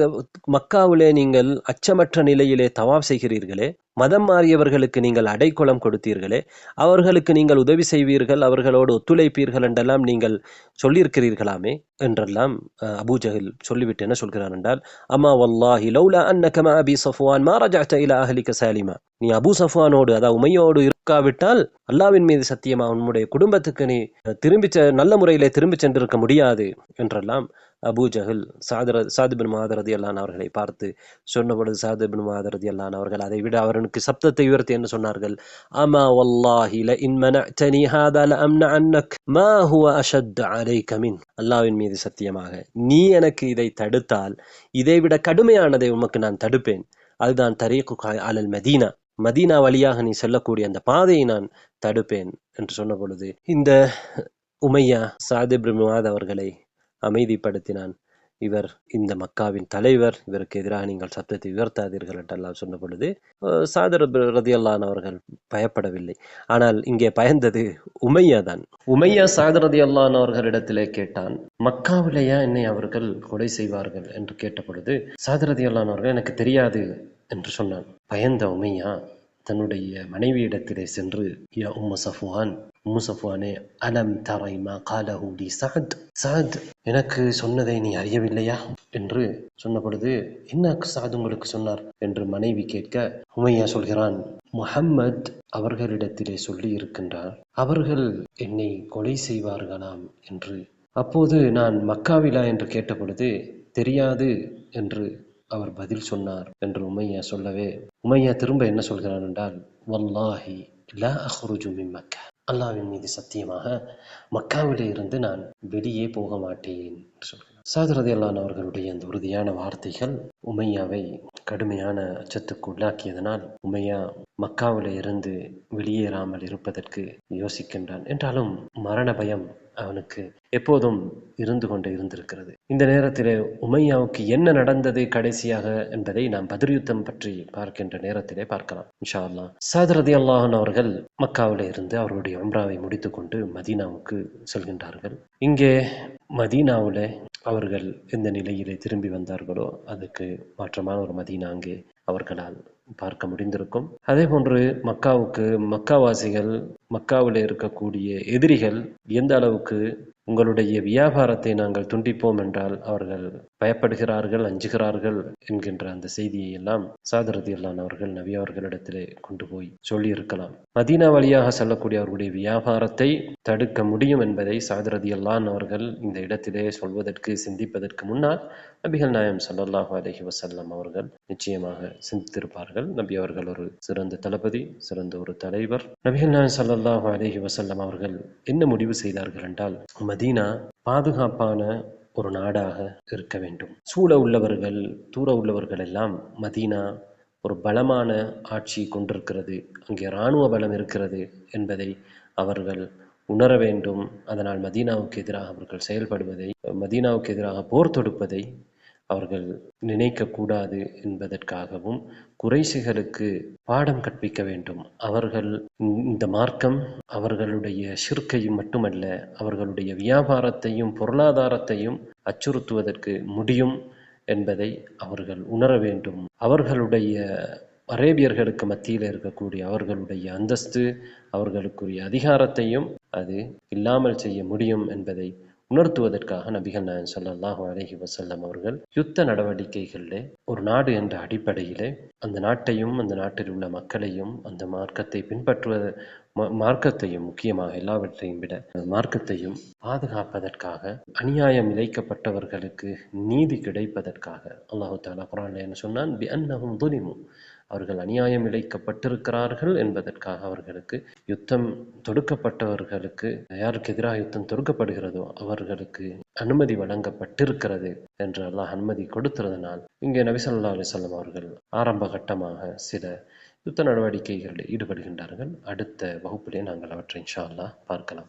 மக்காவிலே நீங்கள் அச்சமற்ற நிலையிலே தவாப் செய்கிறீர்களே, மதம் மாறியவர்களுக்கு நீங்கள் அடைக்கலம் கொடுத்தீர்களே, அவர்களுக்கு நீங்கள் உதவி செய்வீர்கள், அவர்களோடு ஒத்துழைப்பீர்கள் என்றெல்லாம் நீங்கள் சொல்லியிருக்கிறீர்களாமே என்றெல்லாம் அபூஜஹல் சொல்லிவிட்டு என்ன சொல்கிறார் என்றால், அம்மா வல்லாஹி லௌலா அன்னக மஅ அபி ஸஃப்வான் மா ரஜஅத இலா அஹ்லிக சாலிமா, நீ அபூ ஸஃப்வானோடு அதாவது உமையோடு இருக்காவிட்டால் அல்லாஹ்வின் மீது சத்தியமா உன்னுடைய குடும்பத்துக்கு நீ நல்ல முறையிலே திரும்பி சென்றிருக்க முடியாது என்றெல்லாம் அபூஜஹல் சஅத் பின் முஆத் ரலியல்லாஹு அன்ஹு அவர்களை பார்த்து சொன்னபொழுது சஅத் பின் முஆத் ரலியல்லாஹு அன்ஹு அவர்கள் அதை விட அவருக்கு சப்தத்தை உயர்த்தி என்ன சொன்னார்கள், அமா வல்லாஹி லஇன் மனஅதனி ஹாதா லஅம்னஅன்னக் மா ஹுவ அஷத் அலைக மின், அல்லாஹ்வின் மீது சத்தியமாக நீ எனக்கு இதை தடுத்தால் இதைவிட கடுமையானதை உமக்கு நான் தடுப்பேன். அதுதான் தரீகுக அலல் மதீனா, மதீனா வழியாக நீ செல்லக்கூடிய அந்த பாதையை நான் தடுப்பேன் என்று சொன்ன பொழுது இந்த உமையா சஅத் பின் முஆத் அவர்களை அமைதிப்படுத்தினான். இவர் இந்த மக்காவின் தலைவர், இவருக்கு எதிராக நீங்கள் சப்தத்தை உயர்த்தாதீர்கள் என்றெல்லாம் சொன்ன பொழுது சஅத் ரலியல்லாஹு அன்ஹு அவர்கள் பயப்படவில்லை. ஆனால் இங்கே பயந்தது உமையா தான். உமையா சஅத் ரலியல்லாஹு அன்ஹு அவர்களிடத்திலே கேட்டான், மக்காவிலேயா என்னை அவர்கள் கொலை செய்வார்கள் என்று கேட்ட பொழுது சஅத் ரலியல்லாஹு அன்ஹு அவர்கள் எனக்கு தெரியாது என்று சொன்னான். பயந்த உமையா தன்னுடைய மனைவியிடத்திலே சென்று, யா உம்மு ஸஃப்வான், உம்மு ஸஃப்வானே, அலம் தரை மா காலஹு லி சஅத், சஅத் எனக்கு சொன்னதை நீ அறியவில்லையா என்று சொன்ன பொழுது, என்ன சஅத் உங்களுக்கு சொன்னார் என்று மனைவி கேட்க உமையா சொல்கிறான், முஹம்மத் அவர்களிடத்திலே சொல்லி இருக்கின்றார், அவர்கள் என்னை கொலை செய்வார்களாம் என்று. அப்போது நான் மக்காவிலா என்று கேட்ட பொழுது தெரியாது என்று அவர் பதில் சொன்னார் என்று உமையா சொல்லவே உமையா திரும்ப என்ன சொல்கிறான் என்றால், வல்லாஹி லா அஹ்ருஜு மின் மக்கா, அல்லாஹ்வின் மீது சத்தியமாக மக்காவிலே இருந்து நான் வெளியே போக மாட்டேன் என்று சொல்கிறார். சஅத் ரலியல்லாஹு அன்ஹு அவர்களுடைய அந்த உறுதியான வார்த்தைகள் உமையாவை கடுமையான அச்சத்துக்கு உள்ளாக்கியதனால் உமையா மக்காவிலே இருந்து வெளியேறாமல் இருப்பதற்கு யோசிக்கின்றான். என்றாலும் மரண பயம் அவனுக்கு எப்போதும் இருந்து கொண்டே இருந்திருக்கிறது. இந்த நேரத்திலே உமையாவுக்கு என்ன நடந்தது கடைசியாக என்பதை நாம் பத்ர் யுத்தம் பற்றி பார்க்கின்ற நேரத்திலே பார்க்கலாம் இன்ஷா அல்லாஹ். சஅத் ரலியல்லாஹு அன்ஹு அவர்கள் மக்காவிலே இருந்து அவருடைய உம்ராவை முடித்துக்கொண்டு மதீனாவுக்கு செல்கின்றார்கள். இங்கே மதீனாவிலே அவர்கள் எந்த நிலையிலே திரும்பி வந்தார்களோ அதுக்கு மாற்றமான ஒரு மதீனா அங்கே அவர்களால் பார்க்க முடிந்திருக்கும். அதே போன்று மக்காவாசிகள், மக்காவில் இருக்கக்கூடிய எதிரிகள் எந்த அளவுக்கு உங்களுடைய வியாபாரத்தை நாங்கள் துண்டிப்போம் என்றால் அவர்கள் பயப்படுகிறார்கள், அஞ்சுகிறார்கள் என்கின்ற அந்த செய்தியை எல்லாம் ஸஅத் ரலியல்லாஹு அவர்கள் நபி அவர்களிடத்திலே கொண்டு போய் சொல்லியிருக்கலாம். மதீனா வழியாக செல்லக்கூடிய அவர்களுடைய வியாபாரத்தை தடுக்க முடியும் என்பதை ஸஅத் ரலியல்லாஹு அவர்கள் இந்த இடத்திலே சொல்வதற்கு சிந்திப்பதற்கு முன்னால் நபிகள் நாயகம் ஸல்லல்லாஹு அலைஹி வஸல்லம் அவர்கள் நிச்சயமாக சிந்தித்திருப்பார்கள். நபி அவர்கள் ஒரு சிறந்த தளபதி, சிறந்த ஒரு தலைவர். நபிகள் நாயகம் ஸல்லல்லாஹு அலைஹி வஸல்லம் அவர்கள் என்ன முடிவு செய்தார்கள் என்றால், மதீனா பாதுகாப்பான ஒரு நாடாக இருக்க வேண்டும். சூழ உள்ளவர்கள், தூர உள்ளவர்கள் எல்லாம் மதீனா ஒரு பலமான ஆட்சி கொண்டிருக்கிறது, அங்கே இராணுவ பலம் இருக்கிறது என்பதை அவர்கள் உணர வேண்டும். அதனால் மதீனாவுக்கு எதிராக அவர்கள் செயல்படுவதை, மதீனாவுக்கு எதிராக போர் தொடுப்பதை அவர்கள் நினைக்கக்கூடாது என்பதற்காகவும் குறைஷிகளுக்கு பாடம் கற்பிக்க வேண்டும். அவர்கள் இந்த மார்க்கம் அவர்களுடைய ஷிர்க்கையும் மட்டுமல்ல, அவர்களுடைய வியாபாரத்தையும் பொருளாதாரத்தையும் அச்சுறுத்துவதற்கு முடியும் என்பதை அவர்கள் உணர வேண்டும். அவர்களுடைய அரேபியர்களுக்கு மத்தியில் இருக்கக்கூடிய அவர்களுடைய அந்தஸ்து, அவர்களுக்குரிய அதிகாரத்தையும் அது இல்லாமல் செய்ய முடியும் என்பதை உணர்த்துவதற்காக நபிகள் நாயகம் ஸல்லல்லாஹு அலைஹி வஸல்லம் அவர்கள் யுத்த நடவடிக்கைகளிலே ஒரு நாடு என்ற அடிப்படையிலே அந்த நாட்டையும் அந்த நாட்டில் உள்ள மக்களையும் அந்த மார்க்கத்தை பின்பற்றுவது மார்க்கத்தையும் முக்கியமாக எல்லாவற்றையும் விட மார்க்கத்தையும் பாதுகாப்பதற்காக, அநியாயம் இழைக்கப்பட்டவர்களுக்கு நீதி கிடைப்பதற்காக அல்லாஹு தஆலா குர்ஆனில் என்ன சொன்னான், பிஅன்னஹும் ظுலிமு, அவர்கள் அநியாயம் இழைக்கப்பட்டிருக்கிறார்கள் என்பதற்காக அவர்களுக்கு யுத்தம் தொடுக்கப்பட்டவர்களுக்கு, யாருக்கு எதிராக யுத்தம் தொடுக்கப்படுகிறதோ அவர்களுக்கு அனுமதி வழங்கப்பட்டிருக்கிறது என்று அல்லாஹ் அனுமதி கொடுத்திருந்தனால், இங்கே நபி ஸல்லல்லாஹு அலைஹி வஸல்லம் அவர்கள் ஆரம்ப கட்டமாக சில யுத்த நடவடிக்கைகளில் ஈடுபடுகின்றார்கள். அடுத்த வகுப்பிலே நாங்கள் அவற்றை இன்ஷா அல்லாஹ் பார்க்கலாம்.